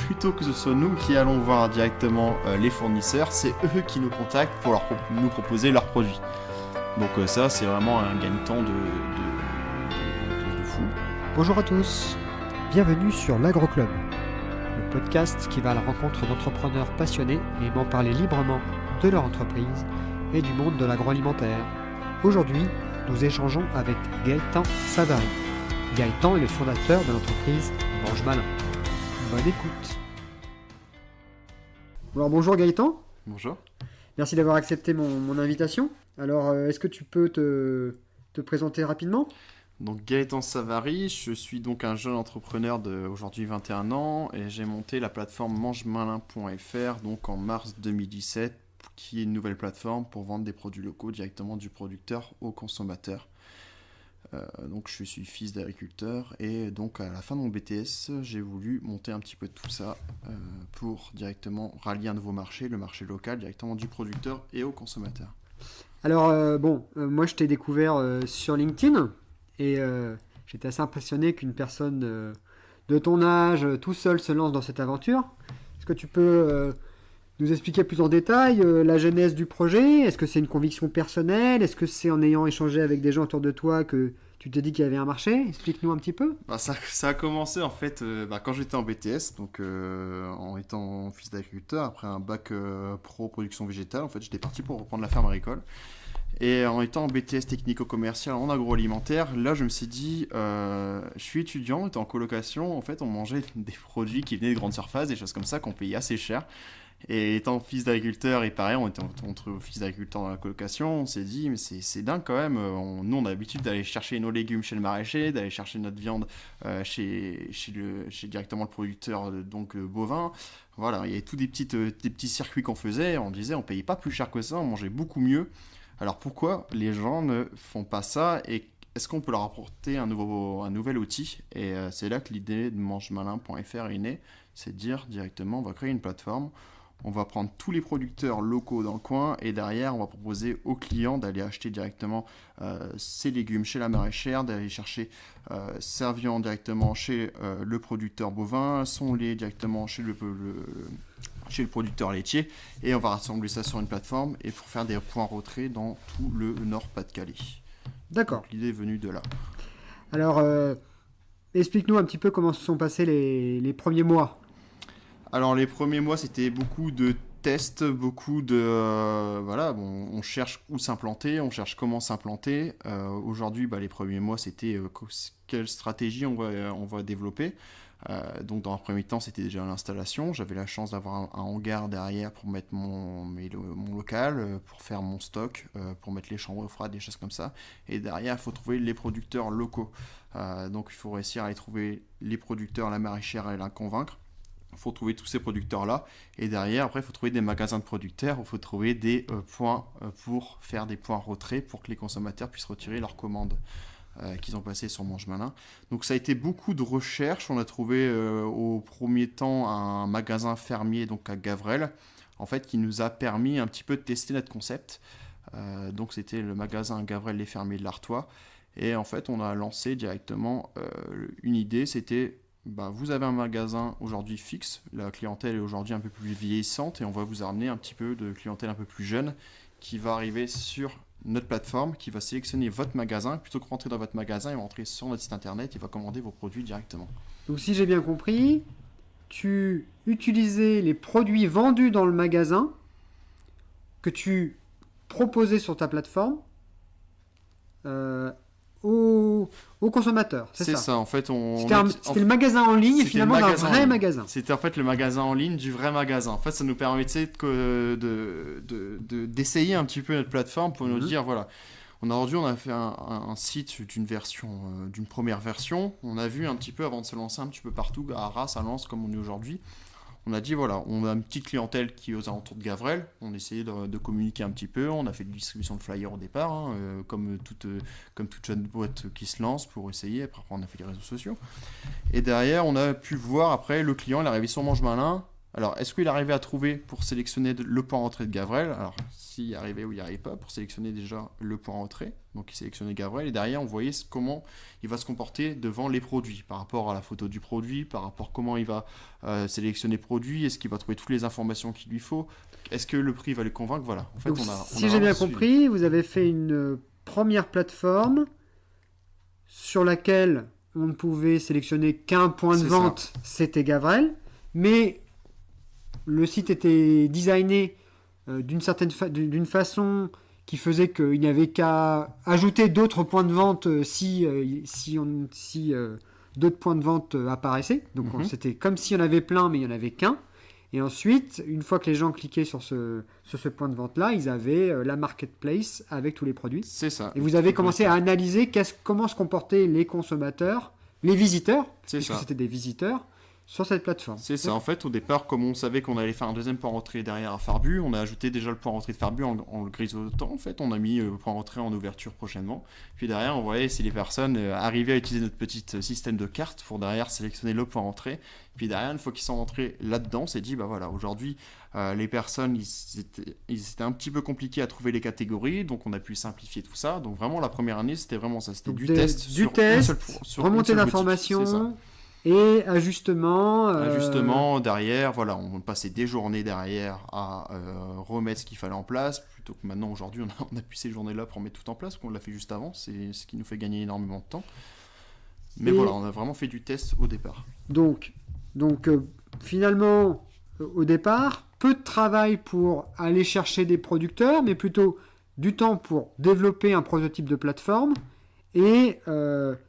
plutôt que ce soit nous qui allons voir directement les fournisseurs, c'est eux qui nous contactent pour nous proposer leurs produits. Donc ça, c'est vraiment un gain de temps de fou. Bonjour à tous, bienvenue sur l'Agro-Club, le podcast qui va à la rencontre d'entrepreneurs passionnés et aimant parler librement de leur entreprise et du monde de l'agroalimentaire. Aujourd'hui, nous échangeons avec Gaëtan Savary. Gaëtan est le fondateur de l'entreprise Mange Malin. Bonne écoute. Alors bonjour Gaëtan. Bonjour. Merci d'avoir accepté mon invitation. Alors est-ce que tu peux te présenter rapidement ? Donc Gaëtan Savary, je suis donc un jeune entrepreneur d'aujourd'hui 21 ans et j'ai monté la plateforme mangemalin.fr donc en mars 2017 qui est une nouvelle plateforme pour vendre des produits locaux directement du producteur au consommateur. Donc je suis fils d'agriculteur et donc à la fin de mon BTS, j'ai voulu monter un petit peu de tout ça pour directement rallier un nouveau marché, le marché local, directement du producteur et au consommateur. Alors moi je t'ai découvert sur LinkedIn et j'étais assez impressionné qu'une personne de ton âge, tout seul, se lance dans cette aventure. Est-ce que tu peux nous expliquer plus en détail la genèse du projet ? Est-ce que c'est une conviction personnelle ? Est-ce que c'est en ayant échangé avec des gens autour de toi que tu t'es dit qu'il y avait un marché ? Explique-nous un petit peu. Ça a commencé en fait quand j'étais en BTS, donc en étant fils d'agriculteur, après un bac pro production végétale, en fait j'étais parti pour reprendre la ferme agricole. Et en étant en BTS technico-commercial en agroalimentaire, là je me suis dit, je suis étudiant, j'étais en colocation, en fait on mangeait des produits qui venaient de grandes surfaces, des choses comme ça qu'on payait assez cher. Et étant fils d'agriculteur, et pareil, on était entre fils d'agriculteur dans la colocation, on s'est dit, mais c'est dingue quand même, nous on a l'habitude d'aller chercher nos légumes chez le maraîcher, d'aller chercher notre viande chez directement le producteur bovin. Voilà, il y avait tous des petits circuits qu'on faisait, on disait on payait pas plus cher que ça, on mangeait beaucoup mieux. Alors pourquoi les gens ne font pas ça et est-ce qu'on peut leur apporter un nouvel outil ? Et c'est là que l'idée de mangemalin.fr est née, c'est de dire directement on va créer une plateforme, on va prendre tous les producteurs locaux dans le coin et derrière on va proposer aux clients d'aller acheter directement ses légumes chez la maraîchère, d'aller chercher sa viande directement chez le producteur bovin, son lait directement chez le producteur laitier et on va rassembler ça sur une plateforme et pour faire des points retrait dans tout le Nord-Pas-de-Calais. D'accord. Donc, l'idée est venue de là. Alors explique-nous un petit peu comment se sont passés les premiers mois. Alors les premiers mois c'était beaucoup de tests, beaucoup de on cherche où s'implanter, on cherche comment s'implanter. Aujourd'hui les premiers mois c'était quelle stratégie on va développer. Donc dans un premier temps c'était déjà l'installation, j'avais la chance d'avoir un hangar derrière pour mettre mon local, pour faire mon stock, pour mettre les chambres froides, des choses comme ça, et derrière il faut trouver les producteurs locaux, donc il faut réussir à aller trouver les producteurs, la maraîchère et la convaincre. Il faut trouver tous ces producteurs-là, et derrière, après, il faut trouver des magasins de producteurs, il faut trouver des points pour faire des points retrait pour que les consommateurs puissent retirer leurs commandes qu'ils ont passées sur Mange Malin. Donc ça a été beaucoup de recherches. On a trouvé au premier temps un magasin fermier donc à Gavrel, en fait, qui nous a permis un petit peu de tester notre concept. Donc c'était le magasin Gavrel les Fermiers de l'Artois. Et en fait, on a lancé directement une idée, c'était... vous avez un magasin aujourd'hui fixe, la clientèle est aujourd'hui un peu plus vieillissante et on va vous amener un petit peu de clientèle un peu plus jeune qui va arriver sur notre plateforme, qui va sélectionner votre magasin, plutôt que rentrer dans votre magasin, il va rentrer sur notre site internet et va commander vos produits directement. Donc si j'ai bien compris, tu utilisais les produits vendus dans le magasin que tu proposais sur ta plateforme aux consommateurs, c'est ça En fait, c'était le magasin en ligne, finalement d'un vrai magasin. C'était en fait le magasin en ligne du vrai magasin. En fait, ça nous permettait d'essayer un petit peu notre plateforme pour nous dire, voilà, aujourd'hui on a fait un site d'une première version. On a vu un petit peu, avant de se lancer un petit peu partout, à Arras, à Lens, comme on est aujourd'hui. On a dit, voilà, on a une petite clientèle qui est aux alentours de Gavrel. On a essayé de communiquer un petit peu. On a fait de distribution de flyers au départ, comme toute jeune boîte qui se lance pour essayer. Après, on a fait les réseaux sociaux. Et derrière, on a pu voir, après, le client, il est arrivé sur Mange Malin. Alors, est-ce qu'il arrivait à trouver pour sélectionner le point entrée de Gavrel? Alors, s'il y arrivait ou il n'y arrivait pas, pour sélectionner déjà le point entrée. Donc, il sélectionnait Gavrel. Et derrière, on voyait comment il va se comporter devant les produits, par rapport à la photo du produit, par rapport à comment il va sélectionner le produit, est-ce qu'il va trouver toutes les informations qu'il lui faut, est-ce que le prix va le convaincre? Voilà. En fait, Donc, on si a j'ai bien suivi. compris, vous avez fait une première plateforme sur laquelle on ne pouvait sélectionner qu'un point de C'est vente, c'était Gavrel, mais le site était designé d'une façon qui faisait qu'il n'y avait qu'à ajouter d'autres points de vente si d'autres points de vente apparaissaient. Donc c'était comme s'il y en avait plein, mais il n'y en avait qu'un. Et ensuite, une fois que les gens cliquaient sur ce point de vente-là, ils avaient la marketplace avec tous les produits. C'est ça. Et vous avez commencé à analyser comment se comportaient les consommateurs, les visiteurs, puisque c'était des visiteurs, sur cette plateforme. C'est ça. En fait, au départ, comme on savait qu'on allait faire un deuxième point rentrée derrière à Farbu, on a ajouté déjà le point rentrée de Farbu en le grisottant. En fait, on a mis le point rentrée en ouverture prochainement. Puis derrière, on voyait si les personnes arrivaient à utiliser notre petit système de cartes pour derrière sélectionner le point rentrée. Puis derrière, une fois qu'ils sont rentrés là-dedans, on s'est dit, bah voilà, aujourd'hui, les personnes, ils étaient un petit peu compliqués à trouver les catégories, donc on a pu simplifier tout ça. Donc vraiment, la première année, c'était vraiment ça. C'était du test, sur remontée d'informations. Et ajustement. Derrière, voilà, on passait des journées derrière à remettre ce qu'il fallait en place, plutôt que maintenant, aujourd'hui, on a pu ces journées-là pour mettre tout en place, qu'on l'a fait juste avant, c'est ce qui nous fait gagner énormément de temps. Mais voilà, on a vraiment fait du test au départ. Donc finalement, au départ, peu de travail pour aller chercher des producteurs, mais plutôt du temps pour développer un prototype de plateforme, et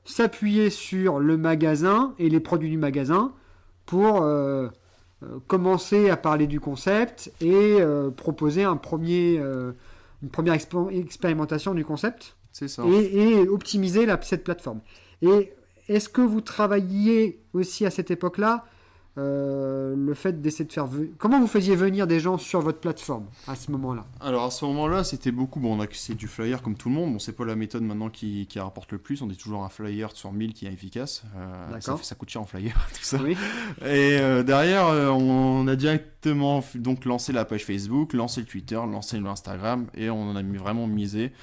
s'appuyer sur le magasin et les produits du magasin pour commencer à parler du concept et proposer une première expérimentation du concept. C'est ça. Et optimiser cette plateforme. Et est-ce que vous travailliez aussi à cette époque-là le fait d'essayer de faire... Comment vous faisiez venir des gens sur votre plateforme à ce moment-là? Alors à ce moment-là, c'était beaucoup... Bon, c'est du flyer comme tout le monde. Bon, c'est pas la méthode maintenant qui rapporte le plus. On est toujours un flyer sur 1000 qui est efficace. Ça coûte cher en flyer, tout ça. Oui. Et derrière, on a directement donc lancé la page Facebook, lancé le Twitter, lancé l'Instagram. Et on en a vraiment misé.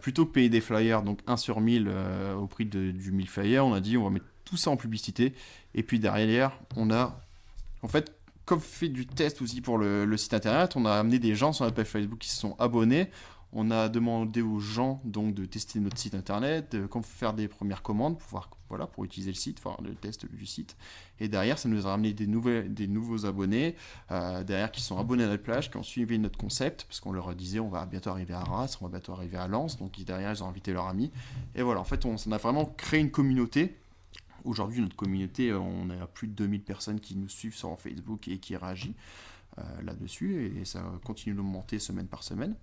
Plutôt que payer des flyers, donc 1 sur 1000 au prix du 1000 flyers, on a dit on va mettre tout ça en publicité. Et puis derrière, on a, en fait, comme fait du test aussi pour le site internet, on a amené des gens sur notre page Facebook qui se sont abonnés. On a demandé aux gens donc de tester notre site internet, de faire des premières commandes pour utiliser le site, faire le test du site. Et derrière, ça nous a ramené des nouveaux abonnés, derrière qui sont abonnés à notre page, qui ont suivi notre concept, parce qu'on leur disait on va bientôt arriver à Arras, on va bientôt arriver à Lens, donc derrière ils ont invité leurs amis. Et voilà, en fait, on a vraiment créé une communauté. Aujourd'hui, notre communauté, on a plus de 2000 personnes qui nous suivent sur Facebook et qui réagissent là-dessus. Et ça continue d'augmenter semaine par semaine.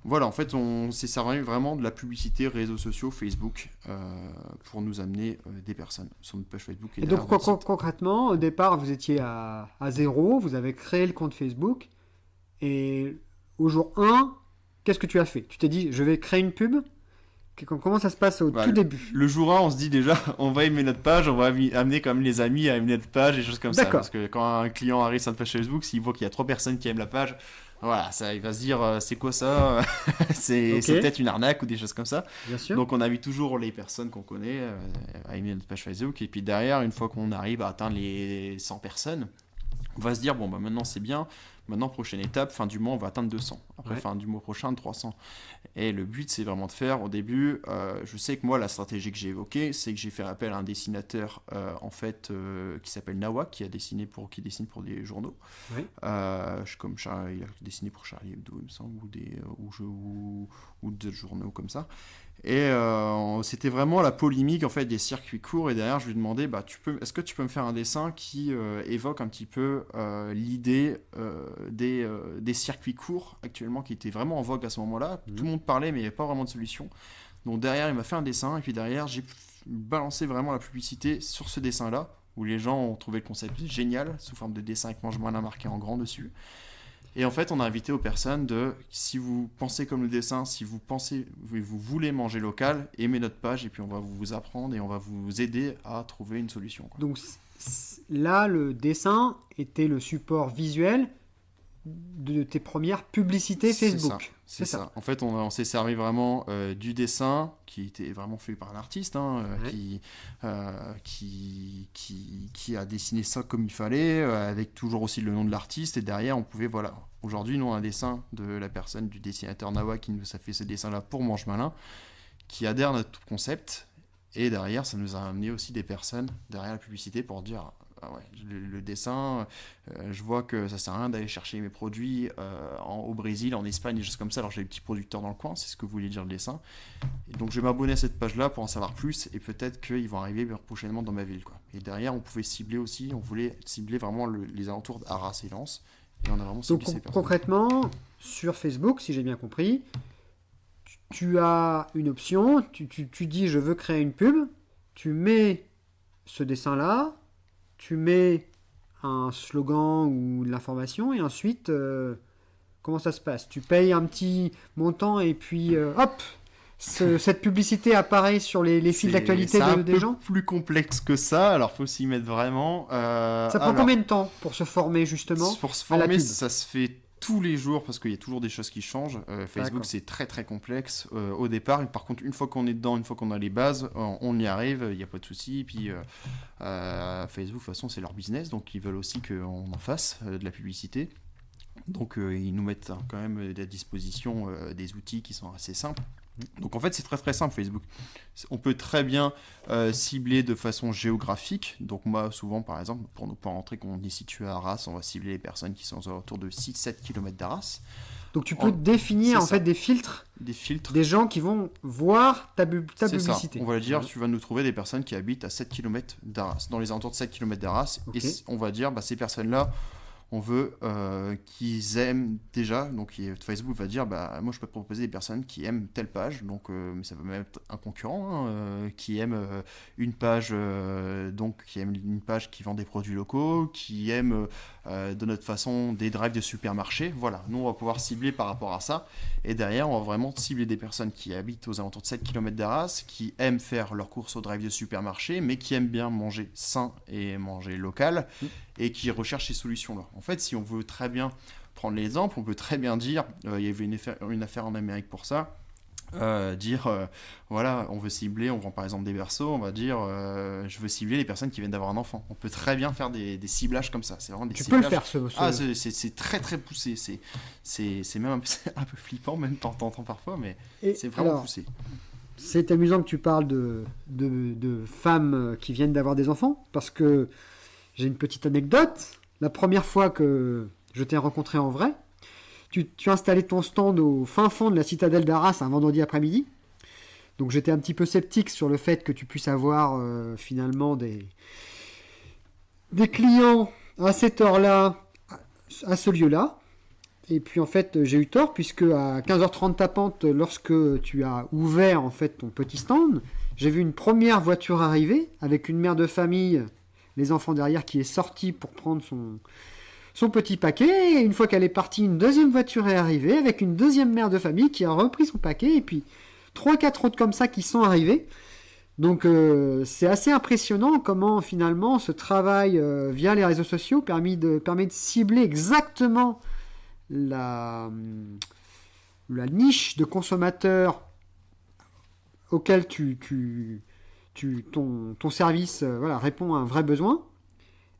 Voilà, en fait, on s'est servi vraiment de la publicité réseaux sociaux, Facebook, pour nous amener des personnes sur notre page Facebook. Et donc, concrètement, au départ, vous étiez à 0, vous avez créé le compte Facebook. Et au jour 1, qu'est-ce que tu as fait? Tu t'es dit, je vais créer une pub? Comment ça se passe au tout début? Le jour 1, on se dit déjà, on va aimer notre page, on va amener quand même les amis à aimer notre page et choses comme ça. Parce que quand un client arrive sur notre page Facebook, s'il voit qu'il y a 3 personnes qui aiment la page, voilà, il va se dire, c'est quoi ça? C'est peut-être une arnaque ou des choses comme ça. Bien sûr. Donc on invite toujours les personnes qu'on connaît à aimer notre page Facebook. Et puis derrière, une fois qu'on arrive à atteindre les 100 personnes, on va se dire, bon, bah maintenant c'est bien. Maintenant, prochaine étape, fin du mois, on va atteindre 200. Après, fin du mois prochain, 300. Et le but, c'est vraiment de faire, au début, je sais que moi, la stratégie que j'ai évoquée, c'est que j'ai fait appel à un dessinateur, qui s'appelle Nawak, qui dessine pour des journaux. Oui. Comme il a dessiné pour Charlie Hebdo, il me semble, ou d'autres journaux comme ça. Et c'était vraiment la polémique en fait des circuits courts. Et derrière, je lui demandais, est-ce que tu peux me faire un dessin qui évoque un petit peu l'idée des circuits courts actuellement qui étaient vraiment en vogue à ce moment-là. Tout le monde parlait, mais il n'y avait pas vraiment de solution. Donc derrière, il m'a fait un dessin. Et puis derrière, j'ai balancé vraiment la publicité sur ce dessin-là, où les gens ont trouvé le concept génial, sous forme de dessin avec mange malin marqué en grand dessus. Et en fait, on a invité aux personnes si vous pensez comme le dessin, si vous voulez manger local, aimez notre page et puis on va vous apprendre et on va vous aider à trouver une solution. Donc, là, le dessin était le support visuel de tes premières publicités Facebook. C'est ça. En fait, on s'est servi vraiment du dessin qui était vraiment fait par un artiste qui a dessiné ça comme il fallait, avec toujours aussi le nom de l'artiste. Et derrière, on pouvait, voilà, aujourd'hui, nous, un dessin de la personne, du dessinateur Nawa qui nous a fait ce dessin-là pour Mange Malin, qui adhère à notre concept. Et derrière, ça nous a amené aussi des personnes derrière la publicité pour dire... Ah ouais, le dessin, je vois que ça sert à rien d'aller chercher mes produits au Brésil, en Espagne, des choses comme ça. Alors j'ai des petits producteurs dans le coin, c'est ce que voulait dire le dessin. Et donc je vais m'abonner à cette page-là pour en savoir plus et peut-être qu'ils vont arriver prochainement dans ma ville, quoi. Et derrière, on pouvait cibler aussi, on voulait cibler vraiment les alentours d'Arras et Lens. Et on a vraiment ciblé ces personnes. Concrètement, sur Facebook, si j'ai bien compris, tu as une option, tu dis je veux créer une pub, tu mets ce dessin-là, tu mets un slogan ou de l'information et ensuite, comment ça se passe? Tu payes un petit montant et puis hop, cette publicité apparaît sur les fils d'actualité des gens? C'est un peu plus complexe que ça, alors il faut s'y mettre vraiment. Ça prend combien de temps pour se former justement? Pour se former, ça se fait tous les jours parce qu'il y a toujours des choses qui changent. Facebook, c'est très très complexe au départ. Par contre, une fois qu'on est dedans, une fois qu'on a les bases, on y arrive, il n'y a pas de souci. Et puis Facebook, de toute façon, c'est leur business, donc ils veulent aussi qu'on en fasse de la publicité. Donc ils nous mettent quand même à disposition des outils qui sont assez simples. Donc en fait c'est très très simple Facebook. On peut très bien cibler de façon géographique. Donc moi souvent par exemple pour ne pas rentrer qu'on est situé à Arras, on va cibler les personnes qui sont autour de 6-7 km d'Arras. Donc tu peux définir en fait des filtres, des gens qui vont voir ta publicité. Ça. On va dire tu vas nous trouver des personnes qui habitent à 7 km d'Arras, dans les alentours de 7 km d'Arras. Okay. Et on va dire ces personnes là on veut qu'ils aiment déjà, donc Facebook va dire moi je peux te proposer des personnes qui aiment telle page, donc mais ça peut même être un concurrent qui aime une page qui aime une page qui vend des produits locaux, qui aime de notre façon des drives de supermarchés. Voilà, nous on va pouvoir cibler par rapport à ça, et derrière on va vraiment cibler des personnes qui habitent aux alentours de 7 km d'Arras, qui aiment faire leurs courses au drive de supermarché, mais qui aiment bien manger sain et manger local, et qui recherchent ces solutions-là. En fait, si on veut très bien prendre l'exemple, on peut très bien dire, il y avait une affaire en Amérique pour ça, voilà, on veut cibler, on vend par exemple des berceaux, on va dire, je veux cibler les personnes qui viennent d'avoir un enfant. On peut très bien faire des ciblages comme ça. C'est vraiment des ciblages. Peux le faire, Ah, c'est très très poussé. C'est même un peu flippant, même t'entends parfois, mais c'est vraiment poussé. C'est amusant que tu parles de femmes qui viennent d'avoir des enfants, parce que j'ai une petite anecdote. La première fois que je t'ai rencontré en vrai, tu as installé ton stand au fin fond de la citadelle d'Arras un vendredi après-midi. Donc j'étais un petit peu sceptique sur le fait que tu puisses avoir finalement des clients à cette heure-là, à ce lieu-là. Et puis en fait j'ai eu tort, puisque à 15h30 tapante, lorsque tu as ouvert en fait ton petit stand, j'ai vu une première voiture arriver avec une mère de famille, les enfants derrière, qui est sortie pour prendre son petit paquet. Et une fois qu'elle est partie, une deuxième voiture est arrivée avec une deuxième mère de famille qui a repris son paquet, et puis 3-4 autres comme ça qui sont arrivés. Donc c'est assez impressionnant comment finalement ce travail via les réseaux sociaux permet de cibler exactement la niche de consommateurs auquel ton service répond à un vrai besoin,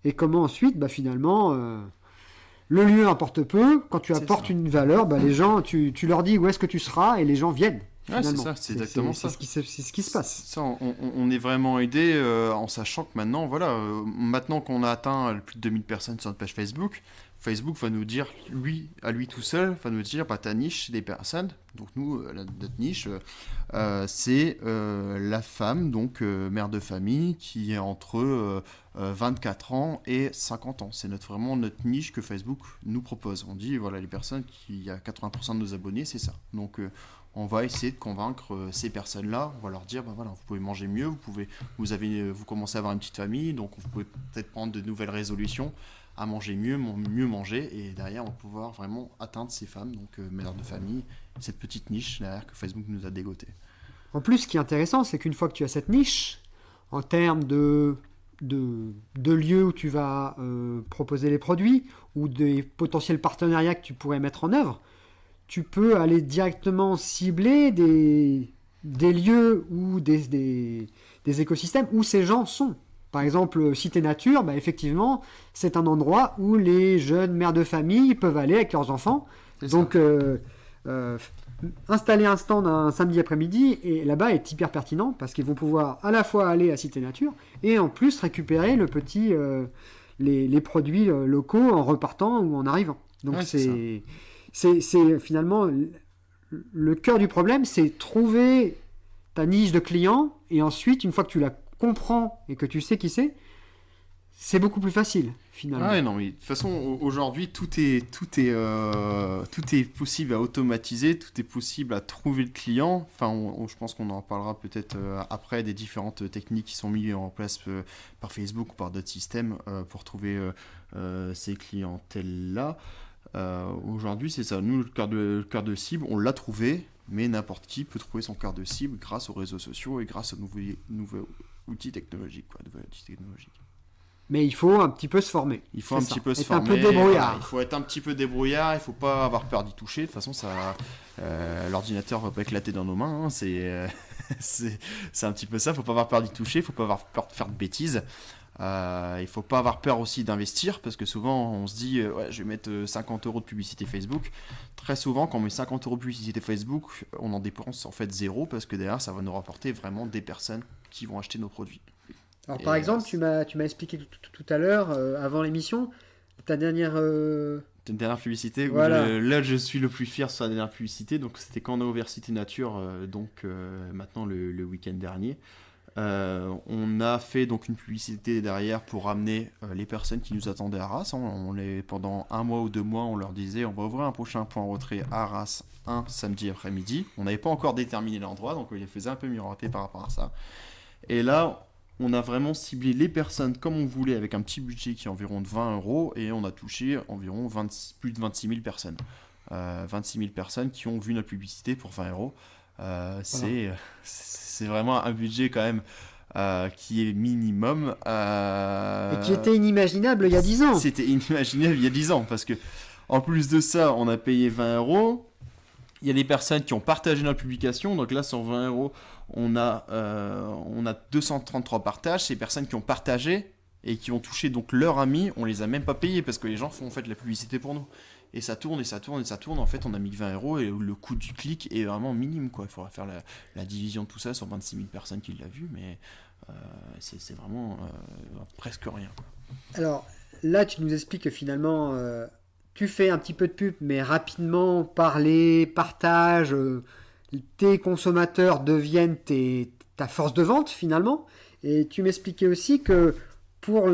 et comment ensuite finalement le lieu importe peu. Quand tu apportes une valeur, les gens, tu leur dis où est-ce que tu seras, et les gens viennent. Ouais, c'est ça, c'est exactement ça. C'est ce qui se passe. Ça, on est vraiment aidé en sachant que maintenant, maintenant qu'on a atteint plus de 2000 personnes sur notre page Facebook, Facebook va nous dire, à lui tout seul, va nous dire, ta niche, c'est des personnes. Donc nous, notre niche, c'est la femme, donc mère de famille, qui est entre 24 ans et 50 ans. C'est vraiment notre niche que Facebook nous propose. On dit, les personnes il y a 80% de nos abonnés, c'est ça. Donc on va essayer de convaincre ces personnes-là. On va leur dire, vous pouvez manger mieux, vous commencez à avoir une petite famille, donc vous pouvez peut-être prendre de nouvelles résolutions à manger mieux manger, et derrière on va pouvoir vraiment atteindre ces femmes, donc mères de famille, cette petite niche derrière que Facebook nous a dégoté. En plus, ce qui est intéressant, c'est qu'une fois que tu as cette niche, en termes de de lieux où tu vas proposer les produits ou des potentiels partenariats que tu pourrais mettre en œuvre, tu peux aller directement cibler des lieux ou des écosystèmes où ces gens sont. Par exemple, Cité Nature, bah, effectivement, c'est un endroit où les jeunes mères de famille peuvent aller avec leurs enfants. C'est Donc, ça. installer un stand un samedi après-midi, et là-bas est hyper pertinent parce qu'ils vont pouvoir à la fois aller à Cité Nature et en plus récupérer les produits locaux en repartant ou en arrivant. Donc, Ouais, c'est c'est finalement le cœur du problème, c'est trouver ta niche de clients et ensuite, une fois que tu la comprends et que tu sais qui c'est beaucoup plus facile finalement. Ah ouais, non, mais de toute façon, aujourd'hui, tout est possible à automatiser, tout est possible à trouver le client. Enfin, je pense qu'on en parlera peut-être après des différentes techniques qui sont mises en place par Facebook ou par d'autres systèmes pour trouver ces clientèles-là. Aujourd'hui, c'est ça. Nous, le cœur de cible, on l'a trouvé, mais n'importe qui peut trouver son cœur de cible grâce aux réseaux sociaux et grâce aux nouveaux outils technologiques, nouveaux outils technologiques. Mais il faut un petit peu se former. Il faut un petit peu se former. Être un peu débrouillard. Voilà, il faut être un petit peu débrouillard, il faut pas avoir peur d'y toucher. De toute façon, l'ordinateur va pas éclater dans nos mains. Hein. C'est un petit peu ça. Il faut pas avoir peur d'y toucher, il faut pas avoir peur de faire de bêtises. Il faut pas avoir peur aussi d'investir parce que souvent on se dit ouais, je vais mettre 50 € de publicité Facebook. Très souvent, quand on met 50 € de publicité Facebook, on en dépense en fait zéro parce que derrière ça va nous rapporter vraiment des personnes qui vont acheter nos produits. Alors, par exemple, tu m'as expliqué tout à l'heure, avant l'émission, ta dernière publicité, voilà. Là je suis le plus fier sur la dernière publicité, donc c'était quand on a ouvert Cité Nature, maintenant le week-end dernier. On a fait donc une publicité derrière pour ramener les personnes qui nous attendaient à Arras. Pendant 1 mois ou 2 mois, on leur disait on va ouvrir un prochain point en retrait à Arras un samedi après-midi. On n'avait pas encore déterminé l'endroit, donc on les faisait un peu miroiter par rapport à ça. Et là, on a vraiment ciblé les personnes comme on voulait avec un petit budget qui est environ de 20 € et on a touché environ plus de 26 000 personnes. 26 000 personnes qui ont vu notre publicité pour 20 €. C'est vraiment un budget quand même qui est minimum. Et qui était inimaginable il y a 10 ans. C'était inimaginable il y a 10 ans parce que en plus de ça, on a payé 20 €. Il y a des personnes qui ont partagé notre publication. Donc là, sur 20 €, on a 233 partages. Ces personnes qui ont partagé et qui ont touché donc leurs amis, on les a même pas payés parce que les gens font en fait la publicité pour nous. Et ça tourne, et ça tourne, et ça tourne. En fait, on a mis 20 € et le coût du clic est vraiment minime, quoi. Il faudra faire la division de tout ça sur 26 000 personnes qui l'ont vu, mais c'est vraiment presque rien, quoi. Alors, là, tu nous expliques que finalement, tu fais un petit peu de pub, mais rapidement, parler, partage, tes consommateurs deviennent ta force de vente, finalement. Et tu m'expliquais aussi que pour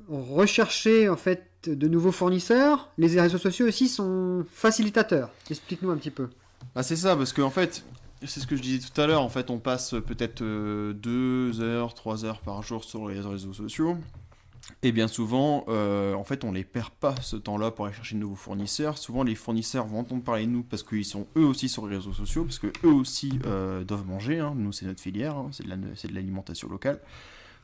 rechercher en fait de nouveaux fournisseurs, les réseaux sociaux aussi sont facilitateurs. Explique-nous un petit peu. Bah c'est ça, parce qu'en fait, c'est ce que je disais tout à l'heure, en fait on passe peut-être 2 heures, 3 heures par jour sur les réseaux sociaux, et bien souvent, en fait on les perd pas ce temps-là pour aller chercher de nouveaux fournisseurs. Souvent les fournisseurs vont entendre parler de nous parce qu'ils sont eux aussi sur les réseaux sociaux, parce que eux aussi doivent manger, hein. Nous c'est notre filière, hein. C'est de l'alimentation locale.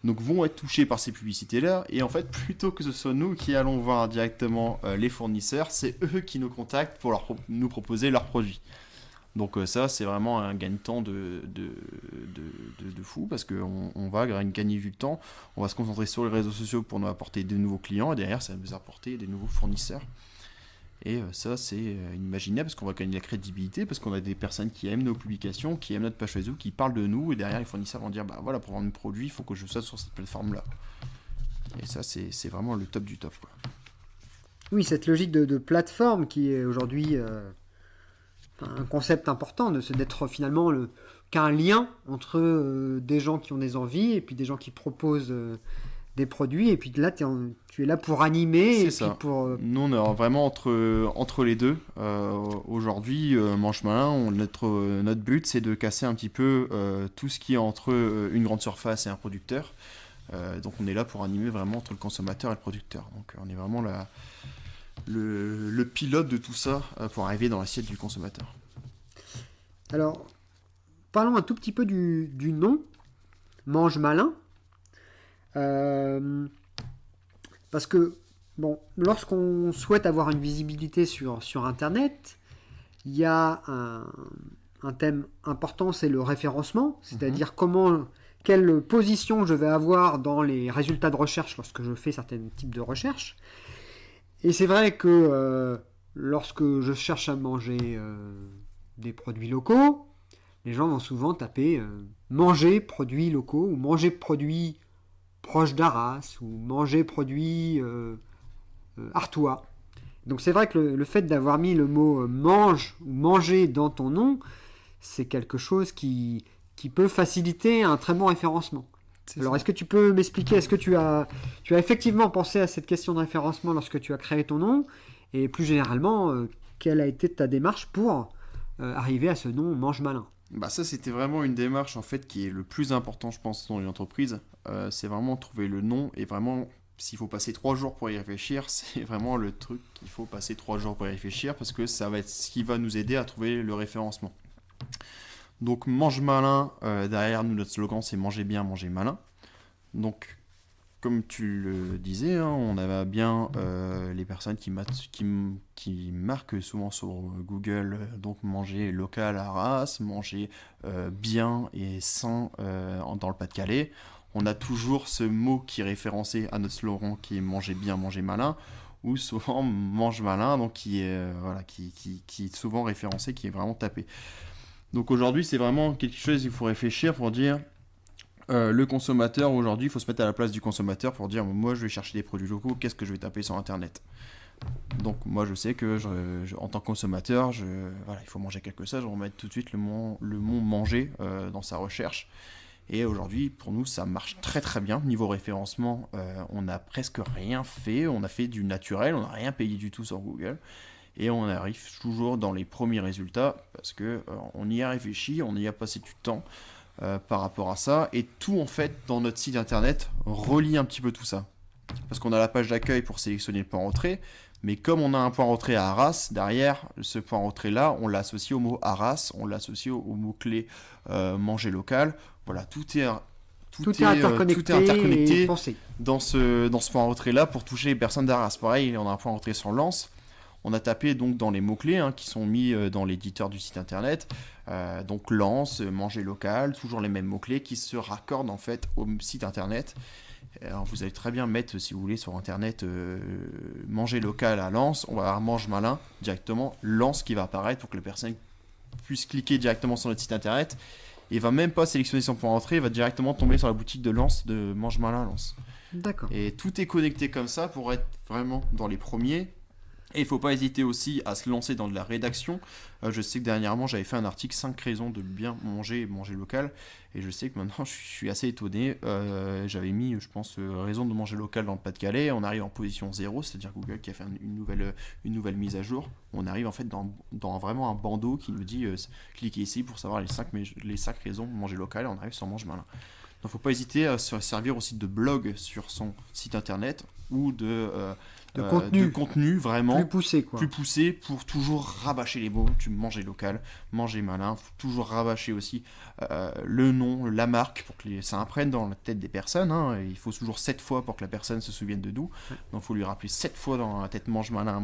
Donc vont être touchés par ces publicités-là, et en fait plutôt que ce soit nous qui allons voir directement les fournisseurs, c'est eux qui nous contactent pour nous proposer leurs produits. Donc ça c'est vraiment un gain de temps de fou, parce qu'on va gagner du temps, on va se concentrer sur les réseaux sociaux pour nous apporter de nouveaux clients, et derrière ça va nous apporter des nouveaux fournisseurs. Et ça, c'est inimaginable parce qu'on va gagner de la crédibilité, parce qu'on a des personnes qui aiment nos publications, qui aiment notre page Facebook, qui parlent de nous, et derrière les fournisseurs vont dire bah voilà, pour vendre mes produits, il faut que je sois sur cette plateforme-là. Et ça, c'est vraiment le top du top, quoi. Oui, cette logique de plateforme qui est aujourd'hui un concept important, d'être finalement qu'un lien entre des gens qui ont des envies et puis des gens qui proposent des produits, et puis là tu es là pour animer, C'est ça. Puis pour Nous on est vraiment entre les deux. Aujourd'hui, Manche Malin, notre but c'est de casser un petit peu tout ce qui est entre une grande surface et un producteur. Donc on est là pour animer vraiment entre le consommateur et le producteur. Donc on est vraiment le pilote de tout ça pour arriver dans l'assiette du consommateur. Alors, parlons un tout petit peu du nom, Mange Malin. Parce que, bon, lorsqu'on souhaite avoir une visibilité sur Internet, il y a un thème important, c'est le référencement, c'est-à-dire quelle position je vais avoir dans les résultats de recherche lorsque je fais certains types de recherches. Et c'est vrai que lorsque je cherche à manger des produits locaux, les gens vont souvent taper manger produits locaux ou manger produits proches d'Arras ou manger produits artois. Donc c'est vrai que le fait d'avoir mis le mot mange ou manger dans ton nom, c'est quelque chose qui peut faciliter un très bon référencement. Alors, est-ce que tu peux m'expliquer, est-ce que tu as effectivement pensé à cette question de référencement lorsque tu as créé ton nom? Et plus généralement, quelle a été ta démarche pour arriver à ce nom Mange Malin? Bah ça, c'était vraiment une démarche en fait qui est le plus important, je pense, dans une entreprise. C'est vraiment trouver le nom et vraiment, s'il faut passer 3 jours pour y réfléchir, c'est vraiment le truc qu'il faut passer 3 jours pour y réfléchir parce que ça va être ce qui va nous aider à trouver le référencement. Donc Mange Malin, derrière nous, notre slogan c'est Manger bien, manger malin. Donc comme tu le disais, hein, on avait bien les personnes qui marquent souvent sur Google, donc manger local à Arras, manger bien et sain dans le Pas-de-Calais. On a toujours ce mot qui est référencé à notre slogan qui est manger bien, manger malin, ou souvent mange malin, donc qui est souvent référencé, qui est vraiment tapé. Donc aujourd'hui, c'est vraiment quelque chose qu'il faut réfléchir pour dire le consommateur, aujourd'hui, il faut se mettre à la place du consommateur pour dire moi, je vais chercher des produits locaux, qu'est-ce que je vais taper sur Internet? Donc moi, je sais que en tant que consommateur, il faut manger quelque chose, je vais remettre tout de suite le mot manger dans sa recherche. Et aujourd'hui, pour nous, ça marche très très bien. Niveau référencement, on n'a presque rien fait, on a fait du naturel, on n'a rien payé du tout sur Google. Et on arrive toujours dans les premiers résultats parce que on y a réfléchi, on y a passé du temps par rapport à ça. Et tout en fait dans notre site internet relie un petit peu tout ça. Parce qu'on a la page d'accueil pour sélectionner le point entrée, mais comme on a un point entrée à Arras, derrière ce point entrée là, on l'associe au mot Arras, on l'associe au mot-clé manger local. Voilà, tout est interconnecté dans ce point entrée là pour toucher les personnes d'Arras. Pareil, on a un point entrée sur Lens. On a tapé donc dans les mots-clés qui sont mis dans l'éditeur du site internet. Donc Lens, manger local, toujours les mêmes mots-clés qui se raccordent en fait au site internet. Alors vous allez très bien mettre, si vous voulez, sur internet manger local à Lens. On va avoir mange malin directement, Lens qui va apparaître pour que les personnes puissent cliquer directement sur notre site internet. Et va même pas sélectionner son point d'entrée, il va directement tomber sur la boutique de Lens, de Mange Malin Lens. D'accord. Et tout est connecté comme ça pour être vraiment dans les premiers. Et il ne faut pas hésiter aussi à se lancer dans de la rédaction. Je sais que dernièrement, j'avais fait un article 5 raisons de bien manger et manger local. Et je sais que maintenant, je suis assez étonné. J'avais mis, je pense, raison de manger local dans le Pas-de-Calais. On arrive en position 0, c'est-à-dire Google qui a fait une nouvelle mise à jour. On arrive en fait dans vraiment un bandeau qui nous dit cliquez ici pour savoir les 5 raisons de manger local. Et on arrive sur Mange Malin. Donc il ne faut pas hésiter à se servir aussi de blog sur son site internet ou de contenu vraiment plus poussé pour toujours rabâcher les mots. Tu manger local, manger malin, faut toujours rabâcher aussi le nom, la marque pour que ça imprègne dans la tête des personnes. Il faut toujours 7 fois pour que la personne se souvienne de nous. Donc il faut lui rappeler 7 fois dans la tête mange malin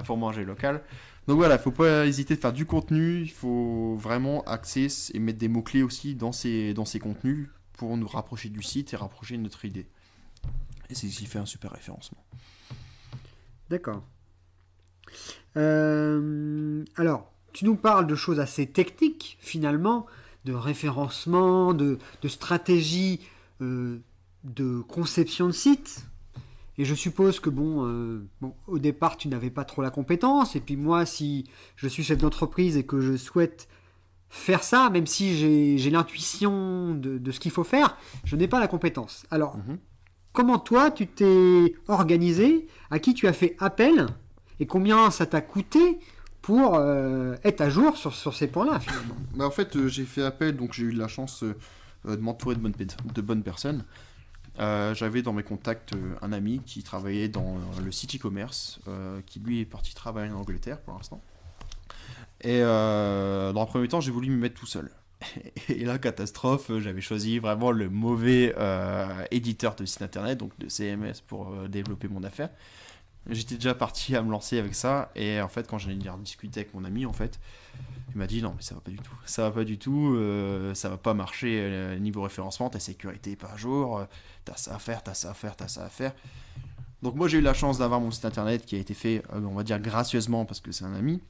pour manger local. Donc voilà, il ne faut pas hésiter de faire du contenu, il faut vraiment axer et mettre des mots-clés aussi dans ces contenus pour nous rapprocher du site et rapprocher de notre idée. Et c'est ce qui fait un super référencement. D'accord. Alors, tu nous parles de choses assez techniques, finalement, de référencement, de stratégie, de conception de site. Et je suppose que, au départ, tu n'avais pas trop la compétence. Et puis moi, si je suis chef d'entreprise et que je souhaite faire ça, même si j'ai l'intuition de ce qu'il faut faire, je n'ai pas la compétence. Alors, comment toi, tu t'es organisé? À qui tu as fait appel? Et combien ça t'a coûté pour être à jour sur ces points-là, finalement? En fait, j'ai fait appel, donc j'ai eu la chance de m'entourer de bonnes personnes. J'avais dans mes contacts un ami qui travaillait dans le site e-commerce, qui lui est parti travailler en Angleterre pour l'instant. Et dans un premier temps, j'ai voulu me mettre tout seul. Et là, catastrophe, j'avais choisi vraiment le mauvais éditeur de site internet, donc de CMS pour développer mon affaire. J'étais déjà parti à me lancer avec ça, et en fait, quand j'en ai discuté avec mon ami, en fait, il m'a dit non, mais ça va pas du tout. Ça va pas du tout, ça va pas marcher niveau référencement, ta sécurité est pas à jour, t'as ça à faire, t'as ça à faire, t'as ça à faire. Donc moi j'ai eu la chance d'avoir mon site internet qui a été fait, on va dire gracieusement parce que c'est un ami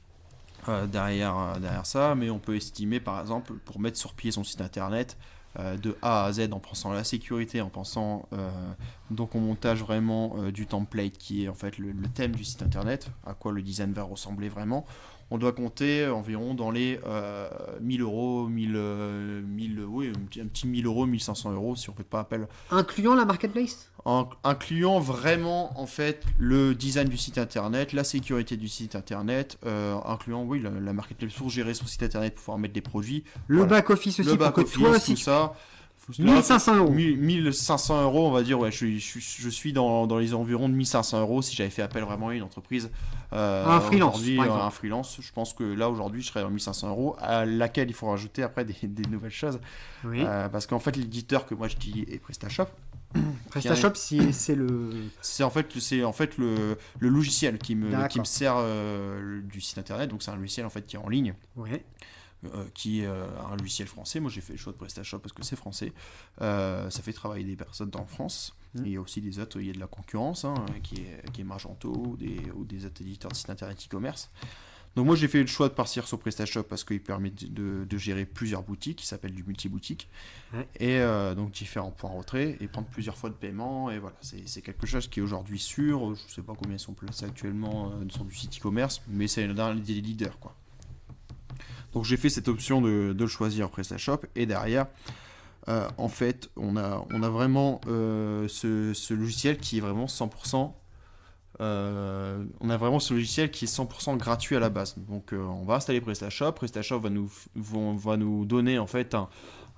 derrière ça, mais on peut estimer par exemple pour mettre sur pied son site internet de A à Z en pensant à la sécurité, en pensant donc au montage vraiment du template qui est en fait le thème du site internet, à quoi le design va ressembler vraiment. On doit compter environ dans les 1000 euros, 1000, oui, un petit 1000 euros, 1500 euros si on ne fait pas appel. Incluant la marketplace? Incluant vraiment en fait le design du site internet, la sécurité du site internet, incluant oui la marketplace pour gérer son site internet, pour pouvoir mettre des produits. Le Voilà. back-office aussi Le pour que back-office, toi tout aussi. ça. 1500 euros. 1500 euros, on va dire, ouais, je suis dans les environs de 1500 euros si j'avais fait appel vraiment à une entreprise. Un freelance, Aujourd'hui, par exemple. un freelance, je pense que là, aujourd'hui, je serais dans 1500 euros, à laquelle il faut rajouter après des nouvelles choses. Oui. Parce qu'en fait, l'éditeur que moi je dis est PrestaShop. PrestaShop, c'est le. C'est en fait le logiciel qui me D'accord. sert du site internet. Donc, c'est un logiciel en fait qui est en ligne. Ouais. Qui est un logiciel français. Moi, j'ai fait le choix de PrestaShop parce que c'est français. Ça fait travailler des personnes en France. Il y a aussi des autres, il y a de la concurrence, hein, qui est Magento ou des autres éditeurs de sites internet e-commerce. Donc moi, j'ai fait le choix de partir sur PrestaShop parce qu'il permet de gérer plusieurs boutiques, qui s'appelle du multi-boutique, Ouais. et donc différents points de retrait, et prendre plusieurs fois de paiement. Et voilà, c'est quelque chose qui est aujourd'hui sûr. Je ne sais pas combien ils sont placés actuellement sur du site e-commerce, mais c'est l'un des leaders, quoi. Donc j'ai fait cette option de le choisir PrestaShop, et derrière, en fait, on a vraiment ce logiciel qui est vraiment 100%. On a vraiment ce logiciel qui est 100% gratuit à la base. Donc on va installer PrestaShop. PrestaShop va nous donner en fait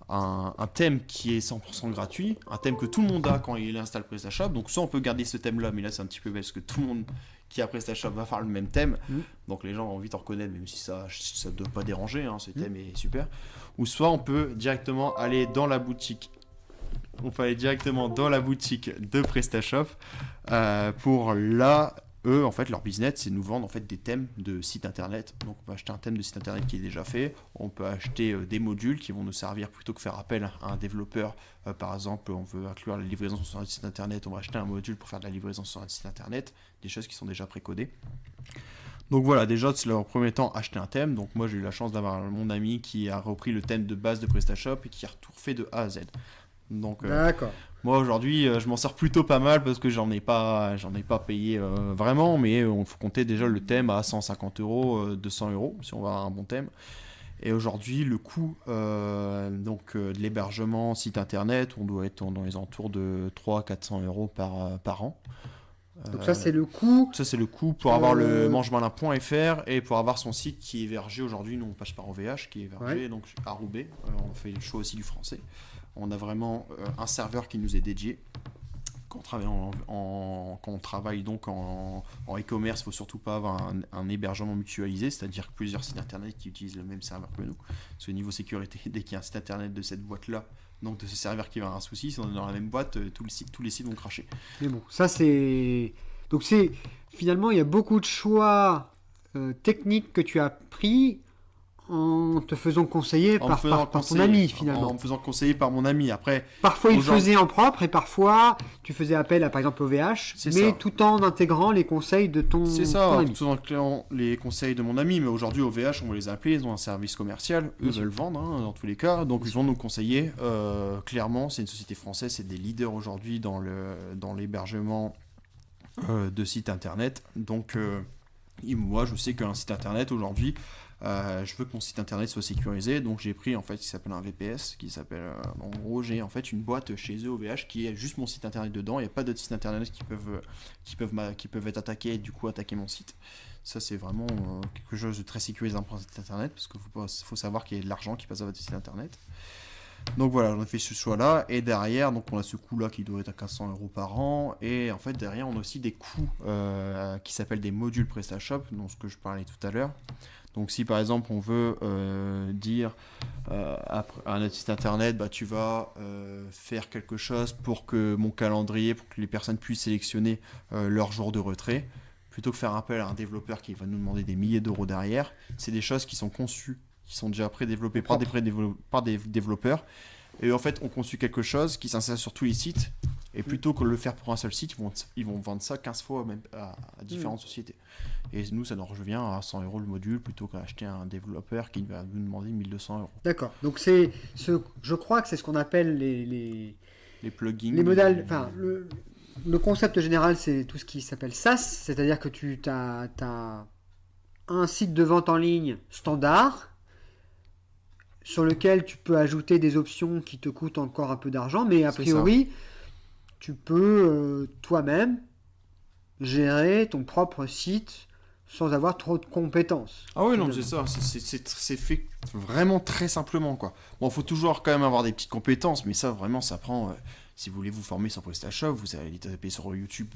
un thème qui est 100% gratuit, un thème que tout le monde a quand il installe PrestaShop. Donc soit on peut garder ce thème là, mais là c'est un petit peu bête parce que tout le monde qui a PrestaShop va faire le même thème. Donc les gens vont vite en reconnaître, même si ça ne doit pas déranger, hein, ce thème est super. Ou soit on peut directement aller dans la boutique. On peut aller directement dans la boutique de PrestaShop pour là, eux, en fait, leur business, c'est nous vendre en fait des thèmes de site internet. Donc, on peut acheter un thème de site internet qui est déjà fait. On peut acheter des modules qui vont nous servir plutôt que faire appel à un développeur. Par exemple, on veut inclure la livraison sur un site internet. On va acheter un module pour faire de la livraison sur un site internet. Des choses qui sont déjà précodées. Donc voilà, déjà, c'est leur premier temps acheter un thème. Donc moi, j'ai eu la chance d'avoir mon ami qui a repris le thème de base de PrestaShop et qui a tout refait de A à Z. Donc D'accord. moi aujourd'hui je m'en sors plutôt pas mal parce que j'en ai pas payé vraiment, mais on faut compter déjà le thème à 150 euros, 200 euros si on va avoir un bon thème. Et aujourd'hui le coût de l'hébergement site internet, on doit être dans les entours de 300-400 euros par an. Donc ça c'est le coût. Ça c'est le coût pour avoir le mangemalin.fr et pour avoir son site qui est hébergé aujourd'hui. Nous on passe par OVH qui est hébergé donc à Roubaix. On fait le choix aussi du français. On a vraiment un serveur qui nous est dédié. Quand on travaille donc en e-commerce, il ne faut surtout pas avoir un hébergement mutualisé, c'est-à-dire plusieurs sites internet qui utilisent le même serveur que nous. Parce que niveau sécurité, dès qu'il y a un site internet de cette boîte-là, donc de ce serveur qui va avoir un souci, si on est dans la même boîte, tous les sites vont cracher. Mais bon, ça c'est. Donc c'est. Finalement, il y a beaucoup de choix techniques que tu as pris en te faisant conseiller par ton ami finalement. En me faisant conseiller par mon ami. Après, parfois il faisait en propre et parfois tu faisais appel à par exemple OVH, mais ça. tout en intégrant les conseils de ton ami. C'est ça, tout en incluant les conseils de mon ami. Mais aujourd'hui, OVH, on va les appeler, ils ont un service commercial, eux veulent vendre dans tous les cas, donc ils vont nous conseiller. Clairement, c'est une société française, c'est des leaders aujourd'hui dans l'hébergement de sites internet. Donc, moi, je sais qu'un site internet aujourd'hui, je veux que mon site internet soit sécurisé, donc j'ai pris en fait ce qui s'appelle un VPS, en gros j'ai en fait une boîte chez eux OVH qui est juste mon site internet dedans. Il n'y a pas d'autres sites internet qui peuvent être attaqués et du coup attaquer mon site. Ça c'est vraiment quelque chose de très sécurisant pour un site internet parce qu'il faut savoir qu'il y a de l'argent qui passe à votre site internet. Donc voilà, on a fait ce choix-là, et derrière, donc on a ce coût-là qui doit être à 400 € par an, et en fait derrière on a aussi des coûts qui s'appellent des modules PrestaShop, dont ce que je parlais tout à l'heure. Donc si par exemple on veut dire à notre site internet, bah, tu vas faire quelque chose pour que mon calendrier, pour que les personnes puissent sélectionner leur jour de retrait, plutôt que faire appel à un développeur qui va nous demander des milliers d'euros derrière, c'est des choses qui sont conçues, qui sont déjà pré-développées par des développeurs. Et en fait, on conçut quelque chose qui s'insère sur tous les sites. Et plutôt que de le faire pour un seul site, ils vont vendre ça 15 fois même à différentes sociétés. Et nous, ça nous revient à 100 € le module plutôt qu'à acheter un développeur qui va nous demander 1200 €. D'accord. Donc, je crois que c'est ce qu'on appelle les plugins. Les modèles. Enfin, le concept général, c'est tout ce qui s'appelle SaaS, c'est-à-dire que tu as un site de vente en ligne standard sur lequel tu peux ajouter des options qui te coûtent encore un peu d'argent, mais a priori, tu peux toi-même gérer ton propre site sans avoir trop de compétences. Ah oui, non, c'est ça, c'est fait vraiment très simplement, quoi. Bon, il faut toujours quand même avoir des petites compétences, mais ça, vraiment, ça prend... si vous voulez vous former sur PrestaShop, vous allez taper sur YouTube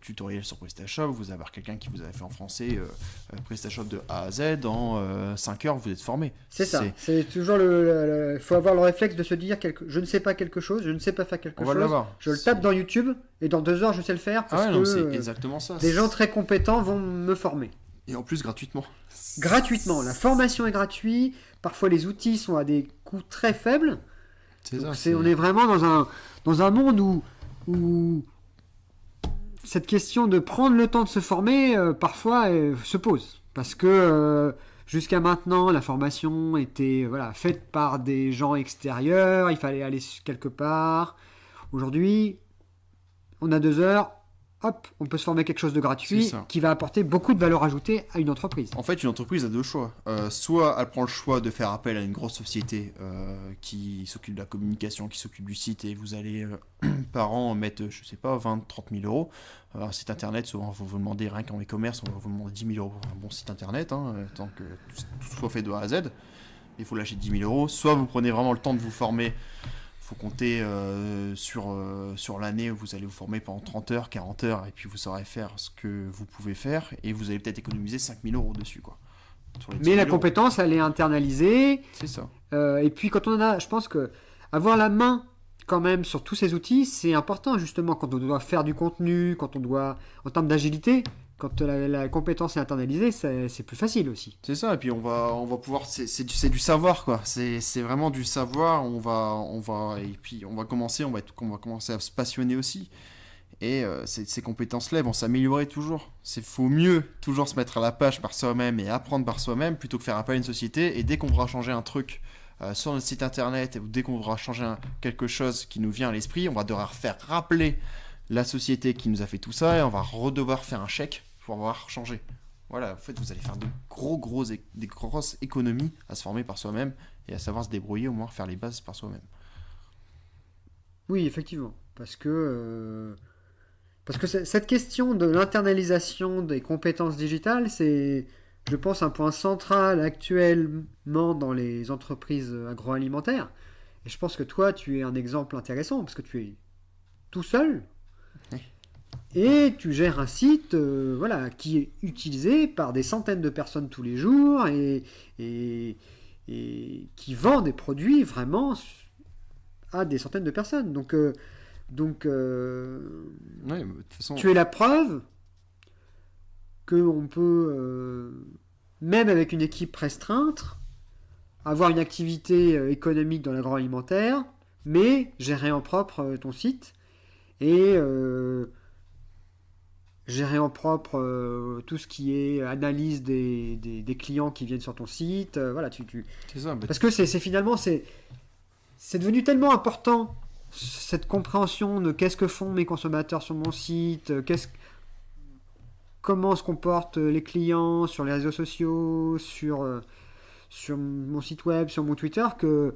tutoriel sur PrestaShop, vous allez avoir quelqu'un qui vous a fait en français PrestaShop de A à Z, en 5 heures, vous êtes formé. C'est ça, c'est toujours il faut avoir le réflexe de se dire je ne sais pas quelque chose, je ne sais pas faire quelque chose, je le tape dans YouTube, et dans 2 heures, je sais le faire, parce que c'est exactement ça. Des gens très compétents vont me former. Et en plus, gratuitement. Gratuitement, la formation est gratuite, parfois les outils sont à des coûts très faibles. On est vraiment dans un monde où cette question de prendre le temps de se former, parfois, se pose. Parce que jusqu'à maintenant, la formation était faite par des gens extérieurs, il fallait aller quelque part. Aujourd'hui, on a 2 heures, hop, on peut se former quelque chose de gratuit qui va apporter beaucoup de valeur ajoutée à une entreprise. En fait, une entreprise a 2 choix. Soit elle prend le choix de faire appel à une grosse société qui s'occupe de la communication, qui s'occupe du site, et vous allez par an mettre, je sais pas, 20-30 000 €. Un site internet, souvent, on va vous demander, rien qu'en e-commerce, on va vous demander 10 000 € pour un bon site internet, tant que tout soit fait de A à Z. Il faut lâcher 10 000 €. Soit vous prenez vraiment le temps de vous former. Il faut compter sur l'année où vous allez vous former pendant 30 heures, 40 heures, et puis vous saurez faire ce que vous pouvez faire, et vous allez peut-être économiser 5 000 € dessus, quoi. Mais la compétence, elle est internalisée. C'est ça. Et puis quand on je pense que avoir la main quand même sur tous ces outils, c'est important justement quand on doit faire du contenu, quand on doit, en termes d'agilité, quand la compétence est internalisée, c'est plus facile aussi. C'est ça, et puis on va pouvoir, c'est du savoir, quoi. C'est vraiment du savoir. Et puis on va commencer à se passionner aussi. Et ces compétences-là vont s'améliorer toujours. Faut mieux toujours se mettre à la page par soi-même et apprendre par soi-même plutôt que faire appel à une société. Et dès qu'on voudra changer un truc sur notre site internet, ou dès qu'on voudra changer quelque chose qui nous vient à l'esprit, on va devoir faire rappeler la société qui nous a fait tout ça, et on va redevoir faire un chèque pour avoir changé. Voilà, en fait, vous allez faire des grosses économies à se former par soi-même et à savoir se débrouiller, au moins faire les bases par soi-même. Oui, effectivement, parce que cette question de l'internalisation des compétences digitales, c'est, je pense, un point central actuellement dans les entreprises agroalimentaires. Et je pense que toi, tu es un exemple intéressant, parce que tu es tout seul. Et tu gères un site qui est utilisé par des centaines de personnes tous les jours et qui vend des produits vraiment à des centaines de personnes. Donc, Ouais, de toute façon... tu es la preuve qu'on peut, même avec une équipe restreinte, avoir une activité économique dans l'agroalimentaire, mais gérer en propre ton site et gérer en propre tout ce qui est analyse des clients qui viennent sur ton site. C'est ça, parce que c'est finalement c'est devenu tellement important, cette compréhension de qu'est-ce que font mes consommateurs sur mon site, comment se comportent les clients sur les réseaux sociaux, sur mon site web, sur mon Twitter, que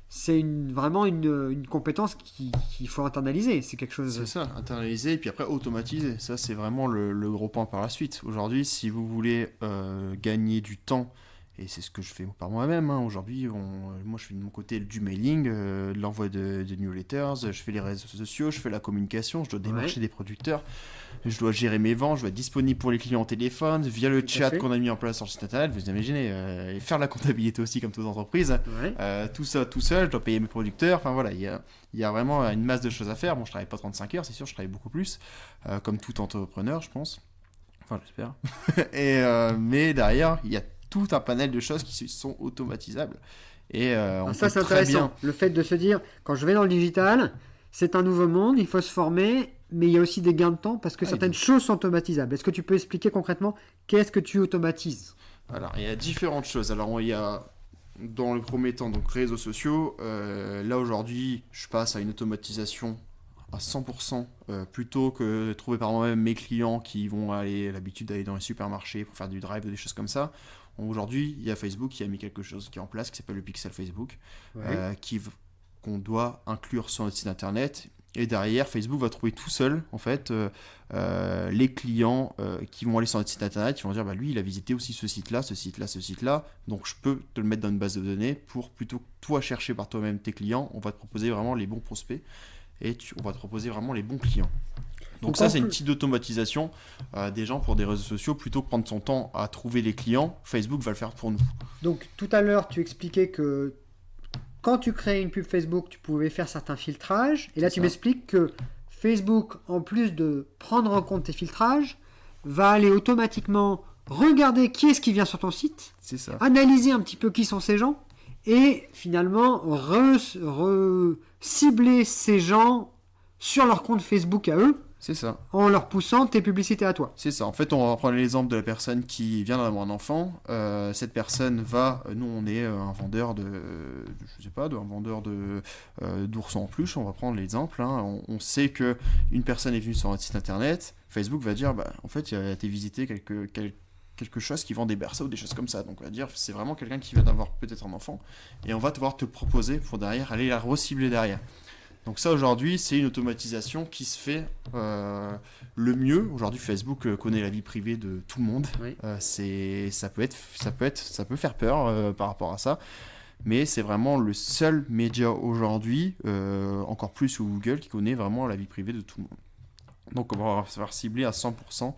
c'est vraiment une compétence qu'il faut internaliser. C'est quelque chose... C'est ça, internaliser et puis après automatiser. Ça, c'est vraiment le gros point par la suite. Aujourd'hui, si vous voulez gagner du temps et c'est ce que je fais par moi-même. Aujourd'hui, moi je fais de mon côté du mailing, de l'envoi de newsletters, je fais les réseaux sociaux, je fais la communication, je dois démarcher des producteurs, je dois gérer mes ventes, je dois être disponible pour les clients au téléphone, via le chat qu'on a mis en place sur le site internet, vous imaginez, et faire la comptabilité aussi comme toute entreprise, tout ça tout seul, je dois payer mes producteurs, enfin voilà, il y a vraiment une masse de choses à faire. Bon, je travaille pas 35 heures, c'est sûr, je travaille beaucoup plus, comme tout entrepreneur, je pense. Enfin, j'espère. Mais derrière, il y a tout un panel de choses qui sont automatisables. Et on ça, c'est intéressant. Le fait de se dire, quand je vais dans le digital, c'est un nouveau monde, il faut se former, mais il y a aussi des gains de temps parce que certaines choses sont automatisables. Est-ce que tu peux expliquer concrètement qu'est-ce que tu automatises? Alors, il y a différentes choses. Alors, il y a, dans le premier temps, donc réseaux sociaux. Là, aujourd'hui, je passe à une automatisation à 100%, plutôt que de trouver par moi-même mes clients qui vont l'habitude d'aller dans les supermarchés pour faire du drive ou des choses comme ça. Aujourd'hui, il y a Facebook qui a mis quelque chose qui est en place qui s'appelle le Pixel Facebook, qu'on doit inclure sur notre site internet. Et derrière, Facebook va trouver tout seul, en fait, les clients qui vont aller sur notre site internet, qui vont dire, lui, il a visité aussi ce site-là, ce site-là, ce site-là, donc je peux te le mettre dans une base de données pour, plutôt que toi chercher par toi-même tes clients, on va te proposer vraiment les bons prospects. Et on va te proposer vraiment les bons clients. Donc ça, c'est une petite automatisation des gens pour des réseaux sociaux. Plutôt que prendre son temps à trouver les clients, Facebook va le faire pour nous. Donc tout à l'heure, tu expliquais que quand tu créais une pub Facebook, tu pouvais faire certains filtrages. Et là, tu m'expliques que Facebook, en plus de prendre en compte tes filtrages, va aller automatiquement regarder qui est-ce qui vient sur ton site, analyser un petit peu qui sont ces gens, et finalement cibler ces gens sur leur compte Facebook à eux. C'est ça. En leur poussant tes publicités à toi. C'est ça. En fait, on va prendre l'exemple de la personne qui vient d'avoir un enfant. Cette personne nous, on est un vendeur d'oursons en peluche. On va prendre l'exemple. On sait que une personne est venue sur notre site internet. Facebook va dire, en fait, il a été visité quelque chose qui vend des berceaux ou des choses comme ça. Donc on va dire, c'est vraiment quelqu'un qui vient d'avoir peut-être un enfant. Et on va devoir te le proposer pour derrière aller la recibler derrière. Donc ça, aujourd'hui, c'est une automatisation qui se fait le mieux. Aujourd'hui, Facebook connaît la vie privée de tout le monde. Ça peut faire peur par rapport à ça. Mais c'est vraiment le seul média aujourd'hui, encore plus sous Google, qui connaît vraiment la vie privée de tout le monde. Donc on va faire cibler à 100%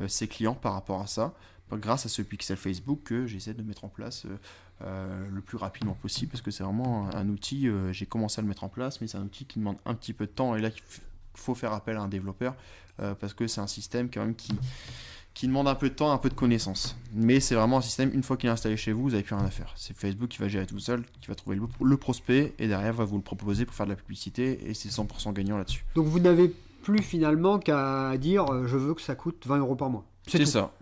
ses clients par rapport à ça, grâce à ce pixel Facebook que j'essaie de mettre en place le plus rapidement possible, parce que c'est vraiment un outil, j'ai commencé à le mettre en place, mais c'est un outil qui demande un petit peu de temps, et là il faut faire appel à un développeur, parce que c'est un système quand même qui demande un peu de temps, un peu de connaissances. Mais c'est vraiment un système, une fois qu'il est installé chez vous, vous n'avez plus rien à faire. C'est Facebook qui va gérer tout seul, qui va trouver le prospect, et derrière va vous le proposer pour faire de la publicité, et c'est 100% gagnant là-dessus. Donc vous n'avez plus finalement qu'à dire je veux que ça coûte 20 € par mois. C'est ça.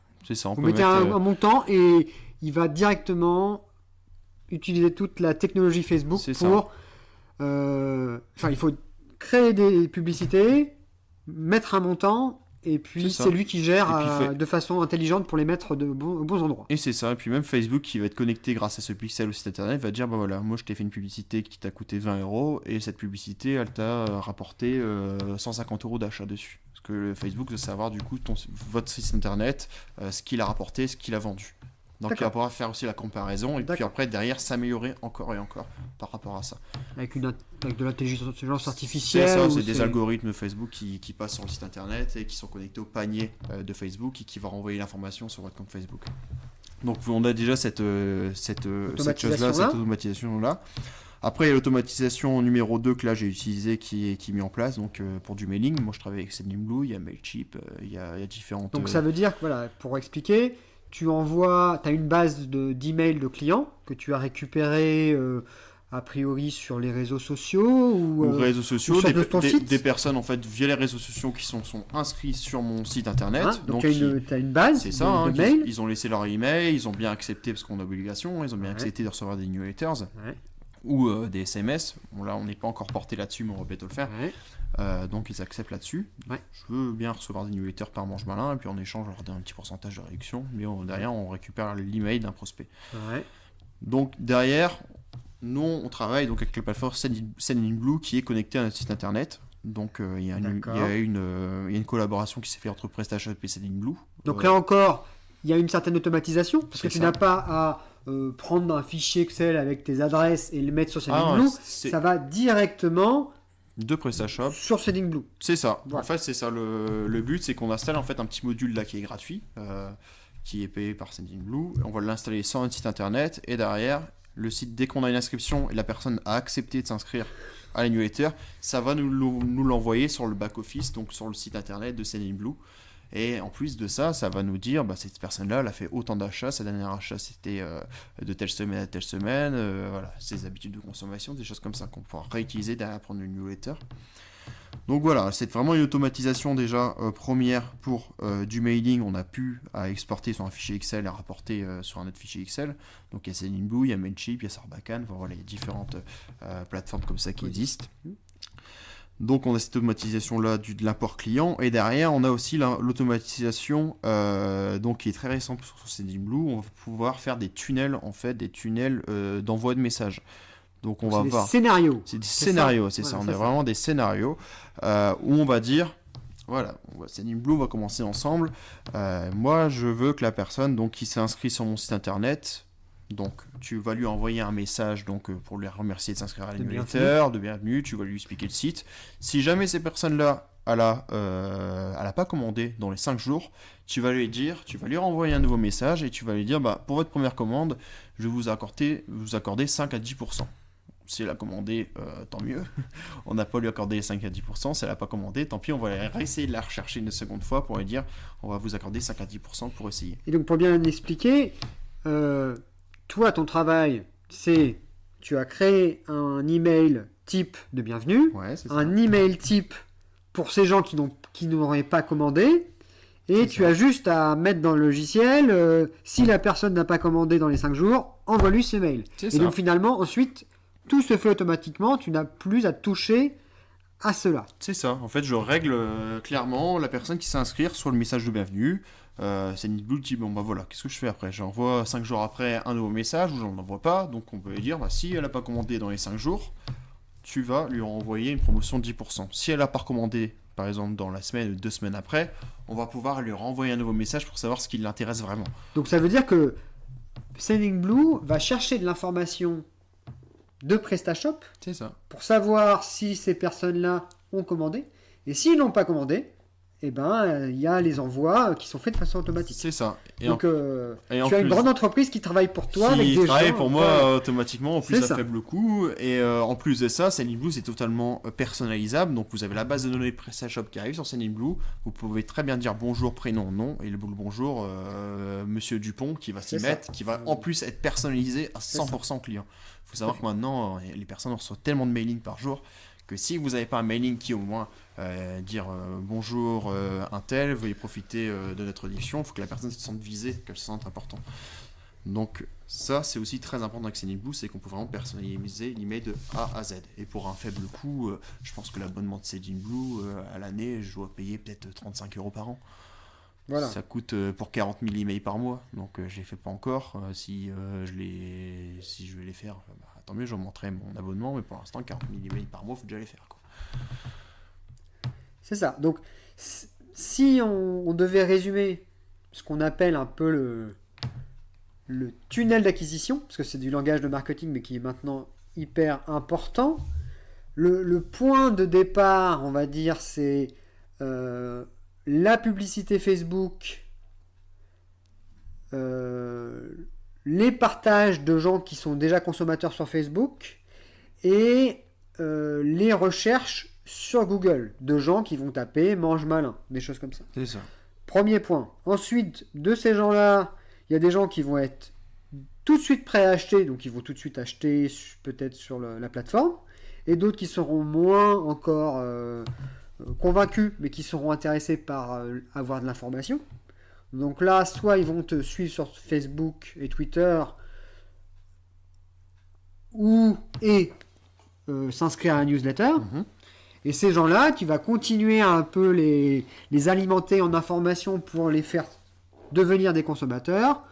Vous mettez un montant et il va directement utiliser toute la technologie Facebook pour... il faut créer des publicités, mettre un montant, et puis c'est lui qui gère de façon intelligente pour les mettre aux bons endroits. Et c'est ça. Et puis même Facebook qui va être connecté grâce à ce pixel au site internet va dire, voilà, moi je t'ai fait une publicité qui t'a coûté 20 €, et cette publicité, elle t'a rapporté 150 € d'achat dessus. Parce que Facebook veut savoir du coup votre site internet, ce qu'il a rapporté, ce qu'il a vendu. Donc il va pouvoir faire aussi la comparaison, et puis après derrière s'améliorer encore et encore par rapport à ça. Avec de l'intelligence artificielle. C'est ça, c'est des algorithmes Facebook qui passent sur le site internet et qui sont connectés au panier de Facebook et qui vont renvoyer l'information sur votre compte Facebook. Donc on a déjà cette chose-là, cette automatisation-là. Après, il y a l'automatisation numéro 2 que là j'ai utilisé qui est mis en place donc, pour du mailing. Moi je travaille avec Sendinblue, il y a Mailchimp, il y a différentes... Donc ça veut dire que, voilà, pour expliquer, tu as une base d'emails de clients que tu as récupéré a priori sur les réseaux sociaux ou réseaux sociaux, ou des personnes en fait via les réseaux sociaux qui sont inscrits sur mon site internet. Donc tu as une base de mails. Ils ont laissé leur email, ils ont bien accepté parce qu'on a obligation, ils ont bien accepté de recevoir des newsletters. Ou des SMS. Bon, là, on n'est pas encore porté là-dessus, mais on va bientôt le faire. Donc, ils acceptent là-dessus. Je veux bien recevoir des newsletters par Mange Malin, et puis en échange, on leur donne un petit pourcentage de réduction. Mais derrière, on récupère l'email d'un prospect. Donc, derrière, nous, on travaille donc, avec la plateforme Sendinblue qui est connectée à notre site internet. Donc, il y a une collaboration qui s'est faite entre PrestaShop et Sendinblue. Donc, là encore, il y a une certaine automatisation, parce que tu n'as pas à prendre un fichier Excel avec tes adresses et le mettre sur Sendinblue. C'est Ça va directement de PrestaShop. sur Sendinblue. C'est ça. Voilà. En fait, c'est ça le but, c'est qu'on installe en fait un petit module là qui est gratuit, qui est payé par Sendinblue. On va l'installer sur notre site internet et derrière, le site, dès qu'on a une inscription et la personne a accepté de s'inscrire à la newsletter, ça va nous l'envoyer sur le back-office, donc sur le site internet de Sendinblue. Et en plus de ça, ça va nous dire, cette personne-là, elle a fait autant d'achats, sa dernière achat c'était de telle semaine à telle semaine, voilà, ses habitudes de consommation, des choses comme ça qu'on pourra réutiliser derrière pour une newsletter. Donc voilà, c'est vraiment une automatisation déjà première pour du mailing. On a pu à exporter sur un fichier Excel et rapporter sur un autre fichier Excel. Donc il y a Sendinblue, il y a Mailchimp, il y a Sarbacane, voilà, il y a différentes plateformes comme ça qui existent. Donc on a cette automatisation là de l'import client et derrière on a aussi l'automatisation donc qui est très récente sur Sendinblue. On va pouvoir faire des tunnels en fait, des tunnels d'envoi de messages. Donc on va voir. Scénarios. C'est des scénarios, c'est ça. On a vraiment des scénarios où on va dire, voilà, Sendinblue, on va commencer ensemble. Moi, je veux que la personne donc qui s'est inscrite sur mon site internet, donc tu vas lui envoyer un message donc pour lui remercier de s'inscrire à la newsletter, de bienvenue. Tu vas lui expliquer le site. Si jamais ces personnes-là, elle a pas commandé dans les 5 jours, tu vas lui renvoyer un nouveau message et tu vas lui dire, pour votre première commande, je vais vous accorder 5 à 10%. Si elle a commandé, tant mieux. On n'a pas lui accordé les 5 à 10%. Si elle n'a pas commandé, tant pis, on va essayer de la rechercher une seconde fois pour lui dire on va vous accorder 5 à 10% pour essayer. Et donc, pour bien l'expliquer, toi, ton travail, c'est tu as créé un email type de bienvenue, un email type pour ces gens qui n'auraient pas commandé. Et tu as juste à mettre dans le logiciel, si la personne n'a pas commandé dans les 5 jours, envoie-lui ce mail. Et donc, finalement, ensuite, tout se fait automatiquement, tu n'as plus à toucher à cela. C'est ça, en fait je règle clairement la personne qui s'inscrit sur le message de bienvenue. Sendinblue dit voilà, qu'est-ce que je fais après? J'envoie 5 jours après un nouveau message ou j'en envoie pas, donc on peut lui dire si elle n'a pas commandé dans les 5 jours, tu vas lui renvoyer une promotion de 10%. Si elle n'a pas recommandé, par exemple dans la semaine ou 2 semaines après, on va pouvoir lui renvoyer un nouveau message pour savoir ce qui l'intéresse vraiment. Donc ça veut dire que Sendinblue va chercher de l'information de PrestaShop, c'est ça, pour savoir si ces personnes-là ont commandé. Et s'ils n'ont pas commandé, il y a les envois qui sont faits de façon automatique. C'est ça. Donc, tu as une grande entreprise qui travaille pour toi. Qui travaille pour moi automatiquement, en plus à faible coût. Et en plus de ça, Sendinblue, c'est totalement personnalisable. Donc, vous avez la base de données PrestaShop qui arrive sur Sendinblue. Vous pouvez très bien dire bonjour, prénom, nom. Et le bonjour, Monsieur Dupont, qui va s'y mettre, qui va en plus être personnalisé à 100% client. Il faut savoir que maintenant, les personnes reçoivent tellement de mailing par jour que si vous n'avez pas un mailing qui au moins dire bonjour un tel, veuillez profiter de notre édition, il faut que la personne se sente visée, qu'elle se sente important. Donc ça c'est aussi très important avec Sendinblue, c'est qu'on peut vraiment personnaliser l'email de A à Z. Et pour un faible coût, je pense que l'abonnement de Sendinblue à l'année, je dois payer peut-être 35 € par an. Voilà. Ça coûte pour 40 000 emails par mois, donc je ne les fais pas encore. Si je vais les faire, tant mieux, j'augmenterai mon abonnement, mais pour l'instant 40 000 emails par mois, il faut déjà les faire, quoi. C'est ça. Donc si on devait résumer ce qu'on appelle un peu le tunnel d'acquisition, parce que c'est du langage de marketing mais qui est maintenant hyper important, le point de départ, on va dire, c'est la publicité Facebook, les partages de gens qui sont déjà consommateurs sur Facebook et les recherches sur Google de gens qui vont taper mange malin, des choses comme ça. C'est ça. Premier point. Ensuite, de ces gens-là, il y a des gens qui vont être tout de suite prêts à acheter, donc ils vont tout de suite acheter peut-être sur la plateforme, et d'autres qui seront moins encore convaincus, mais qui seront intéressés par avoir de l'information. Donc là, soit ils vont te suivre sur Facebook et Twitter, et s'inscrire à la newsletter. Et ces gens-là, tu vas continuer à un peu les alimenter en informations pour les faire devenir des consommateurs,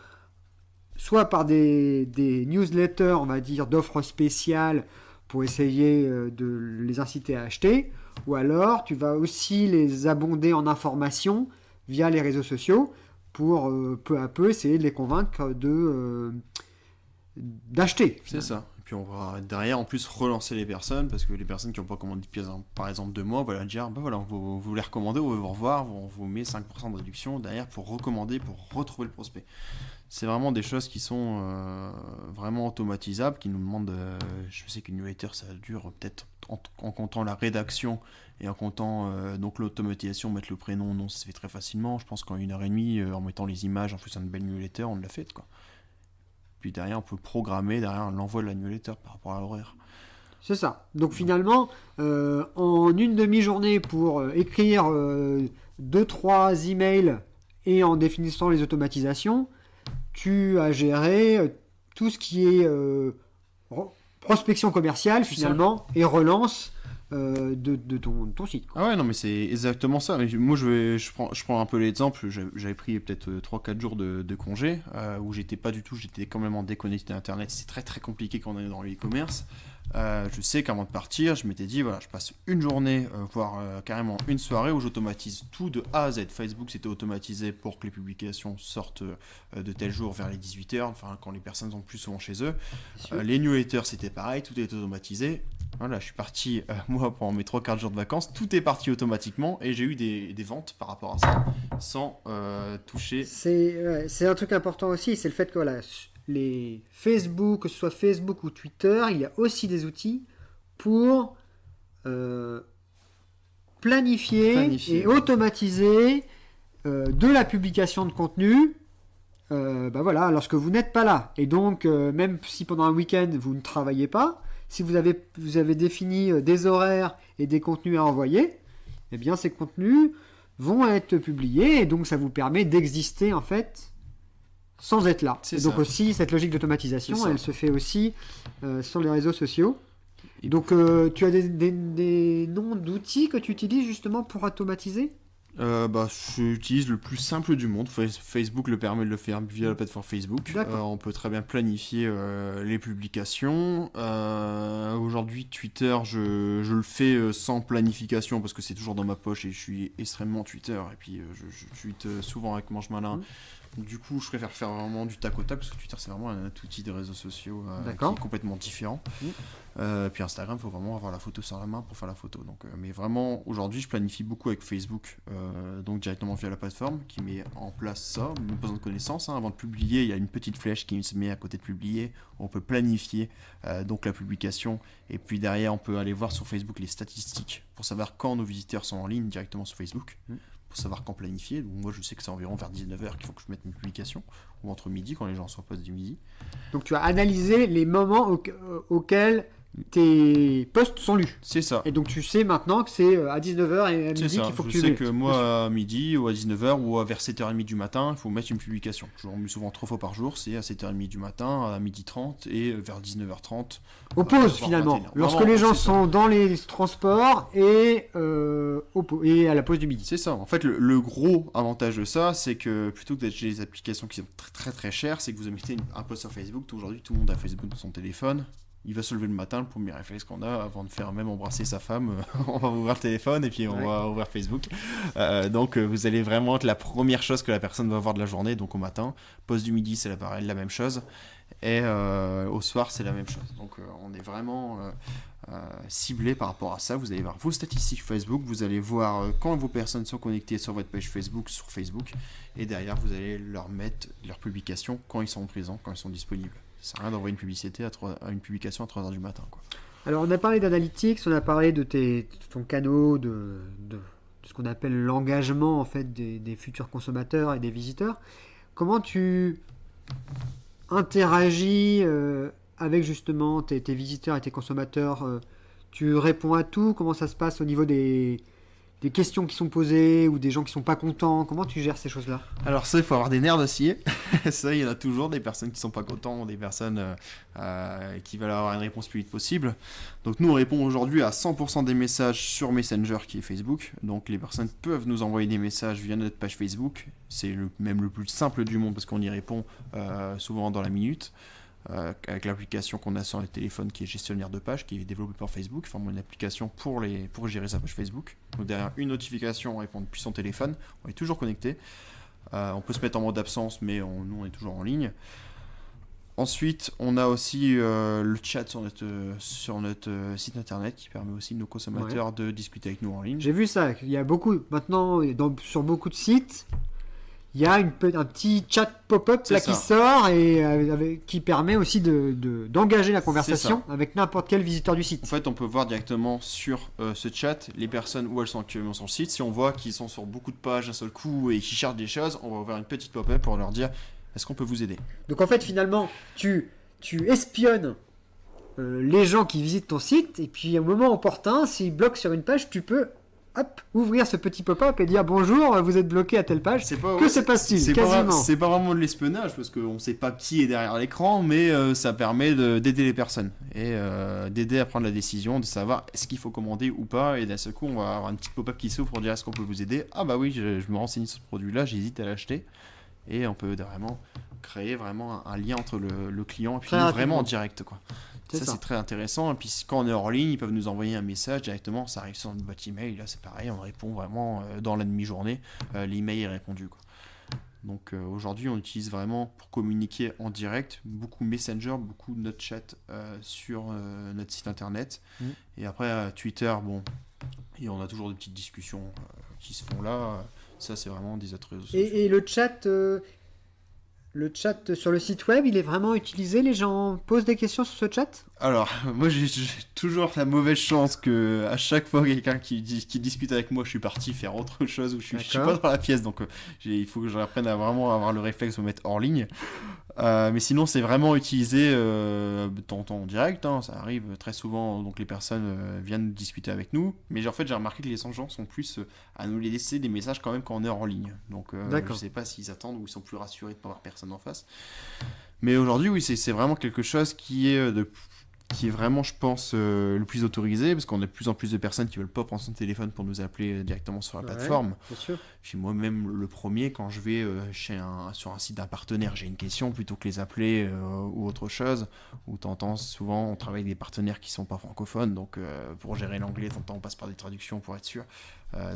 soit par des newsletters, on va dire, d'offres spéciales pour essayer de les inciter à acheter, ou alors tu vas aussi les abonder en informations via les réseaux sociaux pour peu à peu essayer de les convaincre d'acheter. C'est ça. Et puis on va derrière en plus relancer les personnes, parce que les personnes qui n'ont pas commandé depuis par exemple 2 mois, voilà, dire bah voilà, vous les recommandez, on va vous revoir, on vous met 5% de réduction derrière pour recommander, pour retrouver le prospect. C'est vraiment des choses qui sont vraiment automatisables, qui nous demandent. Je sais qu'une newsletter ça dure peut-être en comptant la rédaction et en comptant donc l'automatisation, mettre le prénom, non, ça se fait très facilement. Je pense qu'en 1h30, en mettant les images, en faisant une belle newsletter, on l'a fait quoi. Puis derrière, on peut programmer derrière l'envoi de la newsletter par rapport à l'horaire. C'est ça. Donc finalement, en une demi-journée pour écrire 2-3 emails et en définissant les automatisations, tu as géré tout ce qui est prospection commerciale finalement et relance de ton site. Quoi. Ah ouais, non, mais c'est exactement ça. Moi, je prends un peu l'exemple. J'avais pris peut-être 3-4 jours de congé où j'étais pas du tout, j'étais quand même en déconnecté d'Internet. C'est très très compliqué quand on est dans l'e-commerce. Je sais qu'avant de partir, je m'étais dit, voilà, je passe une journée, voire carrément une soirée où j'automatise tout de A à Z. Facebook, c'était automatisé pour que les publications sortent de tel jour vers les 18h, enfin quand les personnes sont plus souvent chez eux. Les newsletters, c'était pareil, tout est automatisé. Voilà, je suis parti, moi, pendant mes 3-4 jours de vacances, tout est parti automatiquement et j'ai eu des ventes par rapport à ça, sans toucher. C'est un truc important aussi, c'est le fait que voilà, les Facebook, que ce soit Facebook ou Twitter, il y a aussi des outils pour planifier et automatiser de la publication de contenu. Voilà, lorsque vous n'êtes pas là. Et donc, même si pendant un week-end vous ne travaillez pas, si vous avez défini des horaires et des contenus à envoyer, eh bien ces contenus vont être publiés et donc ça vous permet d'exister en fait sans être là. Et donc aussi cette logique d'automatisation, elle se fait aussi sur les réseaux sociaux. Et donc tu as des noms d'outils que tu utilises justement pour automatiser ? J'utilise le plus simple du monde. Facebook le permet de le faire via la plateforme Facebook. On peut très bien planifier les publications. Aujourd'hui, Twitter, je le fais sans planification parce que c'est toujours dans ma poche et je suis extrêmement Twitter. Et puis, je tweete souvent avec Mange Malin. Du coup, je préfère faire vraiment du tac au tac parce que Twitter, c'est vraiment un outil des réseaux sociaux qui est complètement différent. Puis Instagram, il faut vraiment avoir la photo sur la main pour faire la photo. Donc, mais vraiment, aujourd'hui, je planifie beaucoup avec Facebook, donc directement via la plateforme qui met en place ça, même pas besoin de connaissances. Avant de publier, il y a une petite flèche qui se met à côté de publier. On peut planifier donc la publication et puis derrière, on peut aller voir sur Facebook les statistiques pour savoir quand nos visiteurs sont en ligne directement sur Facebook. Pour savoir quand planifier. Donc moi je sais que c'est environ vers 19h qu'il faut que je mette une publication, ou entre midi quand les gens sont au poste du midi. Donc tu as analysé les moments auxquels tes posts sont lus. C'est ça. Et donc tu sais maintenant que c'est à 19h et à midi qu'il faut que tu Je sais que moi à midi ou à 19h ou vers 7h30 du matin, il faut mettre une publication. Je remets souvent 3 fois par jour, c'est à 7h30 du matin, à 12h30 et vers 19h30. Aux pauses finalement. Lorsque les gens sont dans les transports et à la pause du midi. C'est ça. En fait, le gros avantage de ça, c'est que plutôt que d'acheter des applications qui sont très très très chères, c'est que vous mettez un post sur Facebook. Aujourd'hui, tout le monde a Facebook dans son téléphone. Il va se lever le matin, le premier réflexe qu'on a avant de faire même embrasser sa femme, on va ouvrir le téléphone et puis on va ouvrir Facebook. Donc vous allez vraiment être la première chose que la personne va voir de la journée, donc au matin. Poste du midi, c'est la même chose. Et au soir, c'est la même chose. Donc on est vraiment ciblé par rapport à ça. Vous allez voir vos statistiques Facebook, vous allez voir quand vos personnes sont connectées sur votre page Facebook, sur Facebook. Et derrière, vous allez leur mettre leurs publications quand ils sont présents, quand ils sont disponibles. Ça sert à rien d'envoyer une publication à 3h du matin, quoi. Alors on a parlé d'analytics, on a parlé de ton canal, de ce qu'on appelle l'engagement en fait des futurs consommateurs et des visiteurs. Comment tu interagis avec justement tes visiteurs et tes consommateurs? Tu réponds à tout? Comment ça se passe au niveau des questions qui sont posées ou des gens qui sont pas contents? Comment tu gères ces choses-là? Alors ça, il faut avoir des nerfs d'acier. Ça, il y en a toujours des personnes qui sont pas contents, des personnes qui veulent avoir une réponse plus vite possible. Donc nous, on répond aujourd'hui à 100% des messages sur Messenger qui est Facebook. Donc les personnes peuvent nous envoyer des messages via notre page Facebook. C'est même le plus simple du monde parce qu'on y répond souvent dans la minute. Avec l'application qu'on a sur les téléphones qui est gestionnaire de page, qui est développée par Facebook, enfin une application pour gérer sa page Facebook. Donc derrière une notification, on répond depuis son téléphone, on est toujours connecté. On peut se mettre en mode absence, mais nous on est toujours en ligne. Ensuite, on a aussi le chat sur notre site internet qui permet aussi à nos consommateurs de discuter avec nous en ligne. J'ai vu ça. Il y a beaucoup, maintenant, sur beaucoup de sites, il y a un petit chat pop-up là qui sort et qui permet aussi d'engager la conversation avec n'importe quel visiteur du site. En fait, on peut voir directement sur ce chat les personnes où elles sont actuellement sur le site. Si on voit qu'ils sont sur beaucoup de pages d'un seul coup et qu'ils cherchent des choses, on va ouvrir une petite pop-up pour leur dire est-ce qu'on peut vous aider. Donc en fait, finalement, tu espionnes les gens qui visitent ton site et puis au moment opportun, s'ils bloquent sur une page, tu peux ouvrir ce petit pop-up et dire bonjour, vous êtes bloqué à telle page. Que se passe-t-il ? C'est pas vraiment de l'espionnage parce qu'on ne sait pas qui est derrière l'écran, mais ça permet d'aider les personnes et d'aider à prendre la décision de savoir est-ce qu'il faut commander ou pas. Et d'un seul coup, on va avoir une petite pop-up qui s'ouvre pour dire est-ce qu'on peut vous aider. Ah bah oui, je me renseigne sur ce produit-là, j'hésite à l'acheter. Et on peut vraiment créer un lien entre le client et puis vraiment en direct, quoi. Ça, c'est très intéressant. Et puis quand on est hors ligne, ils peuvent nous envoyer un message directement. Ça arrive sur notre boîte email. Là, c'est pareil. On répond vraiment dans la demi-journée. L'email est répondu, quoi. Donc aujourd'hui, on utilise vraiment pour communiquer en direct beaucoup Messenger, beaucoup de notre chat sur notre site internet. Et après, Twitter, et on a toujours des petites discussions qui se font là. Ça, c'est vraiment des autres réseaux sociaux. Et le chat sur le site web, il est vraiment utilisé? Les gens posent des questions sur ce chat? Alors, moi j'ai toujours la mauvaise chance que à chaque fois quelqu'un qui discute avec moi, je suis parti faire autre chose ou je suis pas dans la pièce, donc il faut que j'apprenne à vraiment avoir le réflexe de me mettre hors ligne. Mais sinon, c'est vraiment utilisé de temps en temps en direct, hein, ça arrive très souvent, donc les personnes viennent discuter avec nous. Mais en fait, j'ai remarqué que les gens sont plus à nous laisser des messages quand même quand on est en ligne. Donc je sais pas s'ils attendent ou ils sont plus rassurés de ne pas avoir personne en face. Mais aujourd'hui, oui, c'est vraiment quelque chose qui est vraiment, je pense, le plus autorisé, parce qu'on a de plus en plus de personnes qui veulent pas prendre son téléphone pour nous appeler directement sur la plateforme. Bien sûr. Puis moi-même, le premier, quand je vais sur un site d'un partenaire, j'ai une question, plutôt que les appeler ou autre chose, où t'entends souvent, on travaille avec des partenaires qui sont pas francophones, donc pour gérer l'anglais, t'entends, on passe par des traductions pour être sûr.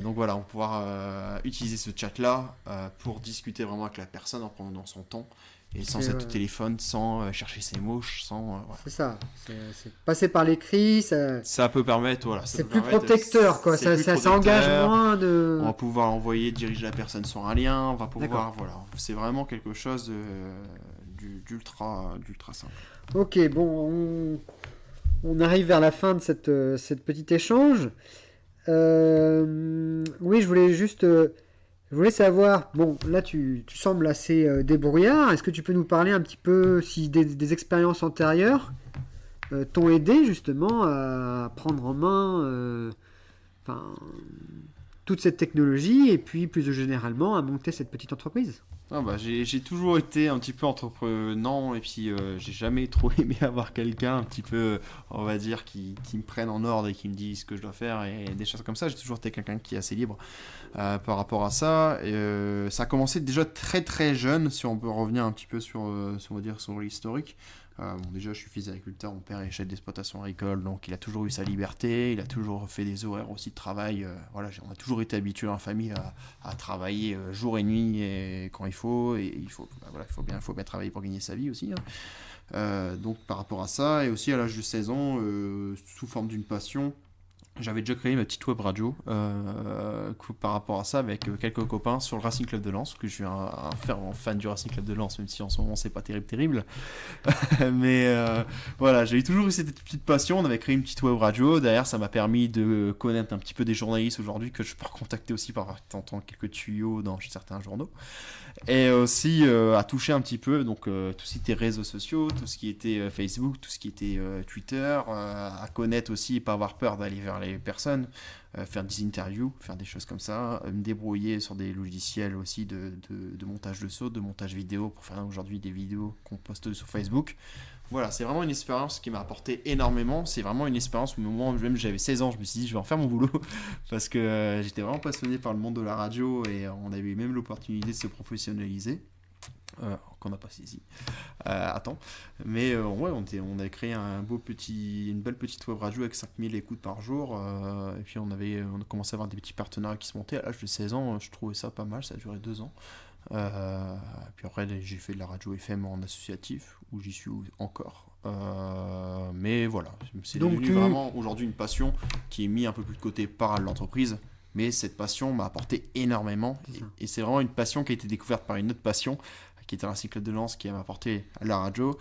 Donc voilà, on va pouvoir utiliser ce chat-là pour discuter vraiment avec la personne en prenant son temps. Et sans être au téléphone, sans chercher ses mots, sans... C'est ça, c'est passer par l'écrit, ça peut permettre, voilà. C'est plus protecteur, quoi, ça engage moins de... On va pouvoir diriger la personne sur un lien, on va pouvoir, voilà. C'est vraiment quelque chose d'ultra simple. Ok, bon, on arrive vers la fin de cette petit échange. Oui, je voulais savoir, bon, là tu sembles assez débrouillard. Est-ce que tu peux nous parler un petit peu si des expériences antérieures t'ont aidé justement à prendre en main toute cette technologie et puis plus généralement à monter cette petite entreprise? J'ai toujours été un petit peu entreprenant et puis j'ai jamais trop aimé avoir quelqu'un un petit peu, on va dire, qui me prenne en ordre et qui me dise ce que je dois faire et des choses comme ça. J'ai toujours été quelqu'un qui est assez libre par rapport à ça. Ça a commencé déjà très très jeune, si on peut revenir un petit peu sur l'historique. Déjà, je suis fils d'agriculteur, mon père est chef d'exploitation agricole, donc il a toujours eu sa liberté, il a toujours fait des horaires aussi de travail. On a toujours été habitués en famille à travailler jour et nuit et quand il faut, et il faut bien travailler pour gagner sa vie aussi. Donc par rapport à ça, et aussi à l'âge de 16 ans, sous forme d'une passion, j'avais déjà créé ma petite web radio par rapport à ça avec quelques copains sur le Racing Club de Lens, parce que je suis un fervent fan du Racing Club de Lens, même si en ce moment c'est pas terrible. Mais voilà, j'ai toujours eu cette petite passion. On avait créé une petite web radio. Derrière, ça m'a permis de connaître un petit peu des journalistes aujourd'hui que je peux recontacter aussi par tentant quelques tuyaux dans certains journaux. Et aussi à toucher un petit peu donc tout ce qui était réseaux sociaux, tout ce qui était Facebook, tout ce qui était Twitter, à connaître aussi, pas avoir peur d'aller vers les personnes, faire des interviews, faire des choses comme ça, me débrouiller sur des logiciels aussi de montage de saut, de montage vidéo pour faire aujourd'hui des vidéos qu'on poste sur Facebook. Voilà, c'est vraiment une expérience qui m'a apporté énormément. C'est vraiment une expérience où au moment où même j'avais 16 ans, je me suis dit je vais en faire mon boulot parce que j'étais vraiment passionné par le monde de la radio et on avait eu même l'opportunité de se professionnaliser. Qu'on n'a pas saisi à temps. Mais on a créé une belle petite web radio avec 5000 écoutes par jour. Et puis on a commencé à avoir des petits partenariats qui se montaient. À l'âge de 16 ans, je trouvais ça pas mal. Ça a duré 2 ans. Puis après, j'ai fait de la radio FM en associatif, où j'y suis encore. Mais voilà, c'est devenu vraiment aujourd'hui une passion qui est mise un peu plus de côté par l'entreprise. Mais cette passion m'a apporté énormément. Et c'est vraiment une passion qui a été découverte par une autre passion, qui était un Club de Lens, qui m'a apporté la radio,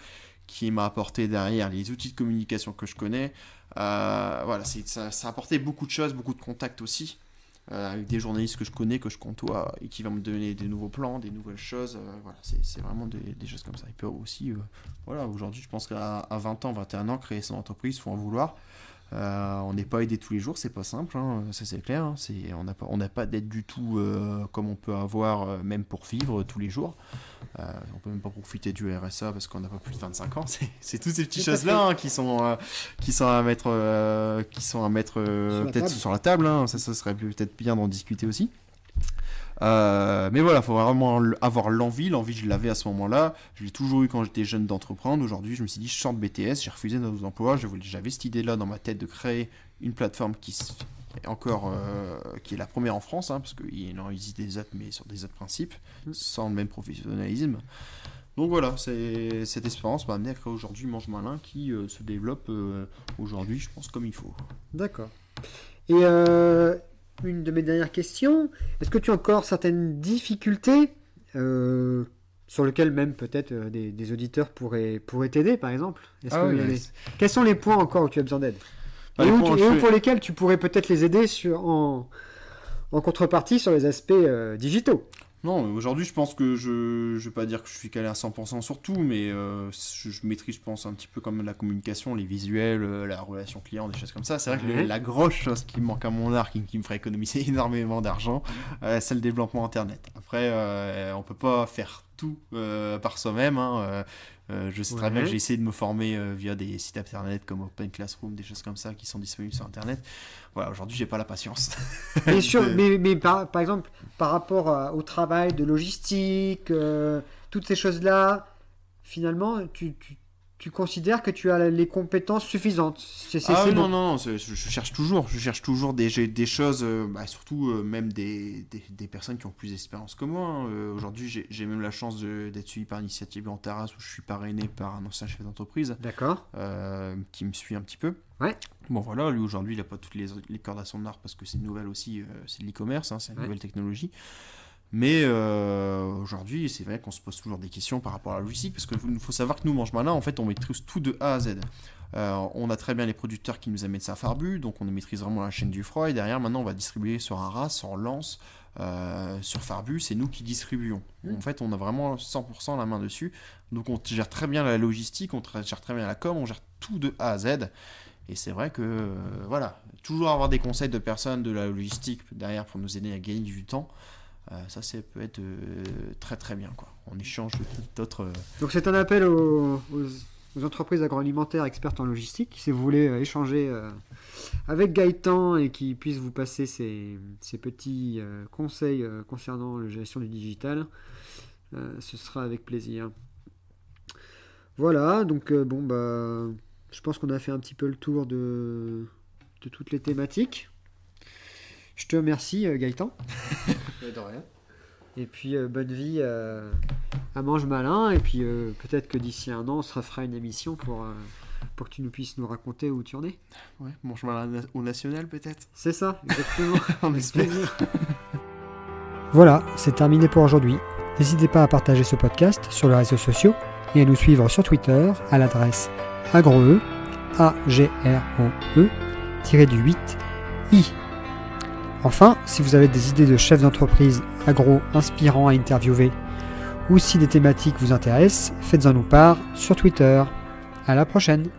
qui m'a apporté derrière les outils de communication que je connais. Voilà, ça a apporté beaucoup de choses, beaucoup de contacts aussi. Avec des journalistes que je connais, que je côtoie, et qui vont me donner des nouveaux plans, des nouvelles choses. Voilà, c'est vraiment des choses comme ça. Il peut aussi, voilà, aujourd'hui, je pense qu'à 20 ans, 21 ans, créer son entreprise, il faut en vouloir. On n'est pas aidé tous les jours, c'est pas simple, hein, ça c'est clair. Hein, on n'a pas d'aide du tout comme on peut avoir, même pour vivre tous les jours. On peut même pas profiter du RSA parce qu'on n'a pas plus de 25 ans. C'est toutes ces petites choses-là qui sont à mettre, peut-être sur la table. Hein. Ça serait peut-être bien d'en discuter aussi. Mais voilà, il faut vraiment avoir l'envie. L'envie, je l'avais à ce moment-là. Je l'ai toujours eu quand j'étais jeune d'entreprendre. Aujourd'hui, je me suis dit, je sors de BTS, j'ai refusé nos emplois. J'avais cette idée-là dans ma tête de créer une plateforme qui est la première en France, hein, parce qu'il en existe des autres, mais sur des autres principes, sans le même professionnalisme. Donc voilà, cette expérience m'a amené à créer aujourd'hui Mange Malin, qui se développe aujourd'hui, je pense, comme il faut. D'accord. Et une de mes dernières questions, est-ce que tu as encore certaines difficultés sur lesquelles même peut-être des auditeurs pourraient t'aider, par exemple? Quels sont les points encore où tu as besoin d'aide? Et pour lesquels tu pourrais peut-être les aider en contrepartie sur les aspects digitaux? Non, aujourd'hui, je pense que je vais pas dire que je suis calé à 100% sur tout, mais je maîtrise, je pense, un petit peu comme la communication, les visuels, la relation client, des choses comme ça. C'est vrai que la grosse chose qui me manque à mon art, qui me ferait économiser énormément d'argent, c'est le développement Internet. Après, on peut pas faire tout par soi-même. Hein. Je sais très bien que j'ai essayé de me former via des sites internet comme Open Classroom, des choses comme ça qui sont disponibles sur internet. Voilà, aujourd'hui, j'ai pas la patience. mais par exemple, par rapport au travail de logistique, toutes ces choses-là, finalement, tu considères que tu as les compétences suffisantes? Non, je cherche toujours des choses, surtout même des personnes qui ont plus d'expérience que moi. Hein. Aujourd'hui, j'ai même la chance d'être suivi par Initiative Grand Terrasse, où je suis parrainé par un ancien chef d'entreprise. D'accord. Qui me suit un petit peu. Ouais. Bon voilà, lui aujourd'hui, il n'a pas toutes les cordes à son arc parce que c'est une nouvelle aussi, c'est de l'e-commerce, hein, c'est une nouvelle technologie. Mais aujourd'hui, c'est vrai qu'on se pose toujours des questions par rapport à la logistique, parce qu'il faut savoir que nous, Mange Malin, en fait, on maîtrise tout de A à Z. On a très bien les producteurs qui nous amènent ça à Farbu, donc on maîtrise vraiment la chaîne du froid, et derrière, maintenant, on va distribuer sur Arras, sur Lens, sur Farbu, c'est nous qui distribuons. En fait, on a vraiment 100% la main dessus, donc on gère très bien la logistique, on gère très bien la com, on gère tout de A à Z. Et c'est vrai que, voilà, toujours avoir des conseils de personnes de la logistique derrière pour nous aider à gagner du temps. Ça peut être très très bien, quoi. On échange d'autres. Donc c'est un appel aux entreprises agroalimentaires expertes en logistique. Si vous voulez échanger avec Gaëtan et qu'il puisse vous passer ces petits conseils concernant la gestion du digital, ce sera avec plaisir. Voilà, donc je pense qu'on a fait un petit peu le tour de toutes les thématiques. Je te remercie, Gaëtan. De rien. Et puis, bonne vie à Mange Malin. Et puis, peut-être que d'ici un an, on se refera une émission pour que tu puisses nous raconter où tu en es. Ouais, Mange Malin au national, peut-être. C'est ça, exactement. On espère. Voilà, c'est terminé pour aujourd'hui. N'hésitez pas à partager ce podcast sur les réseaux sociaux et à nous suivre sur Twitter à l'adresse agroe, agroe-8i. Enfin, si vous avez des idées de chefs d'entreprise agro inspirants à interviewer ou si des thématiques vous intéressent, faites-en nous part sur Twitter. À la prochaine!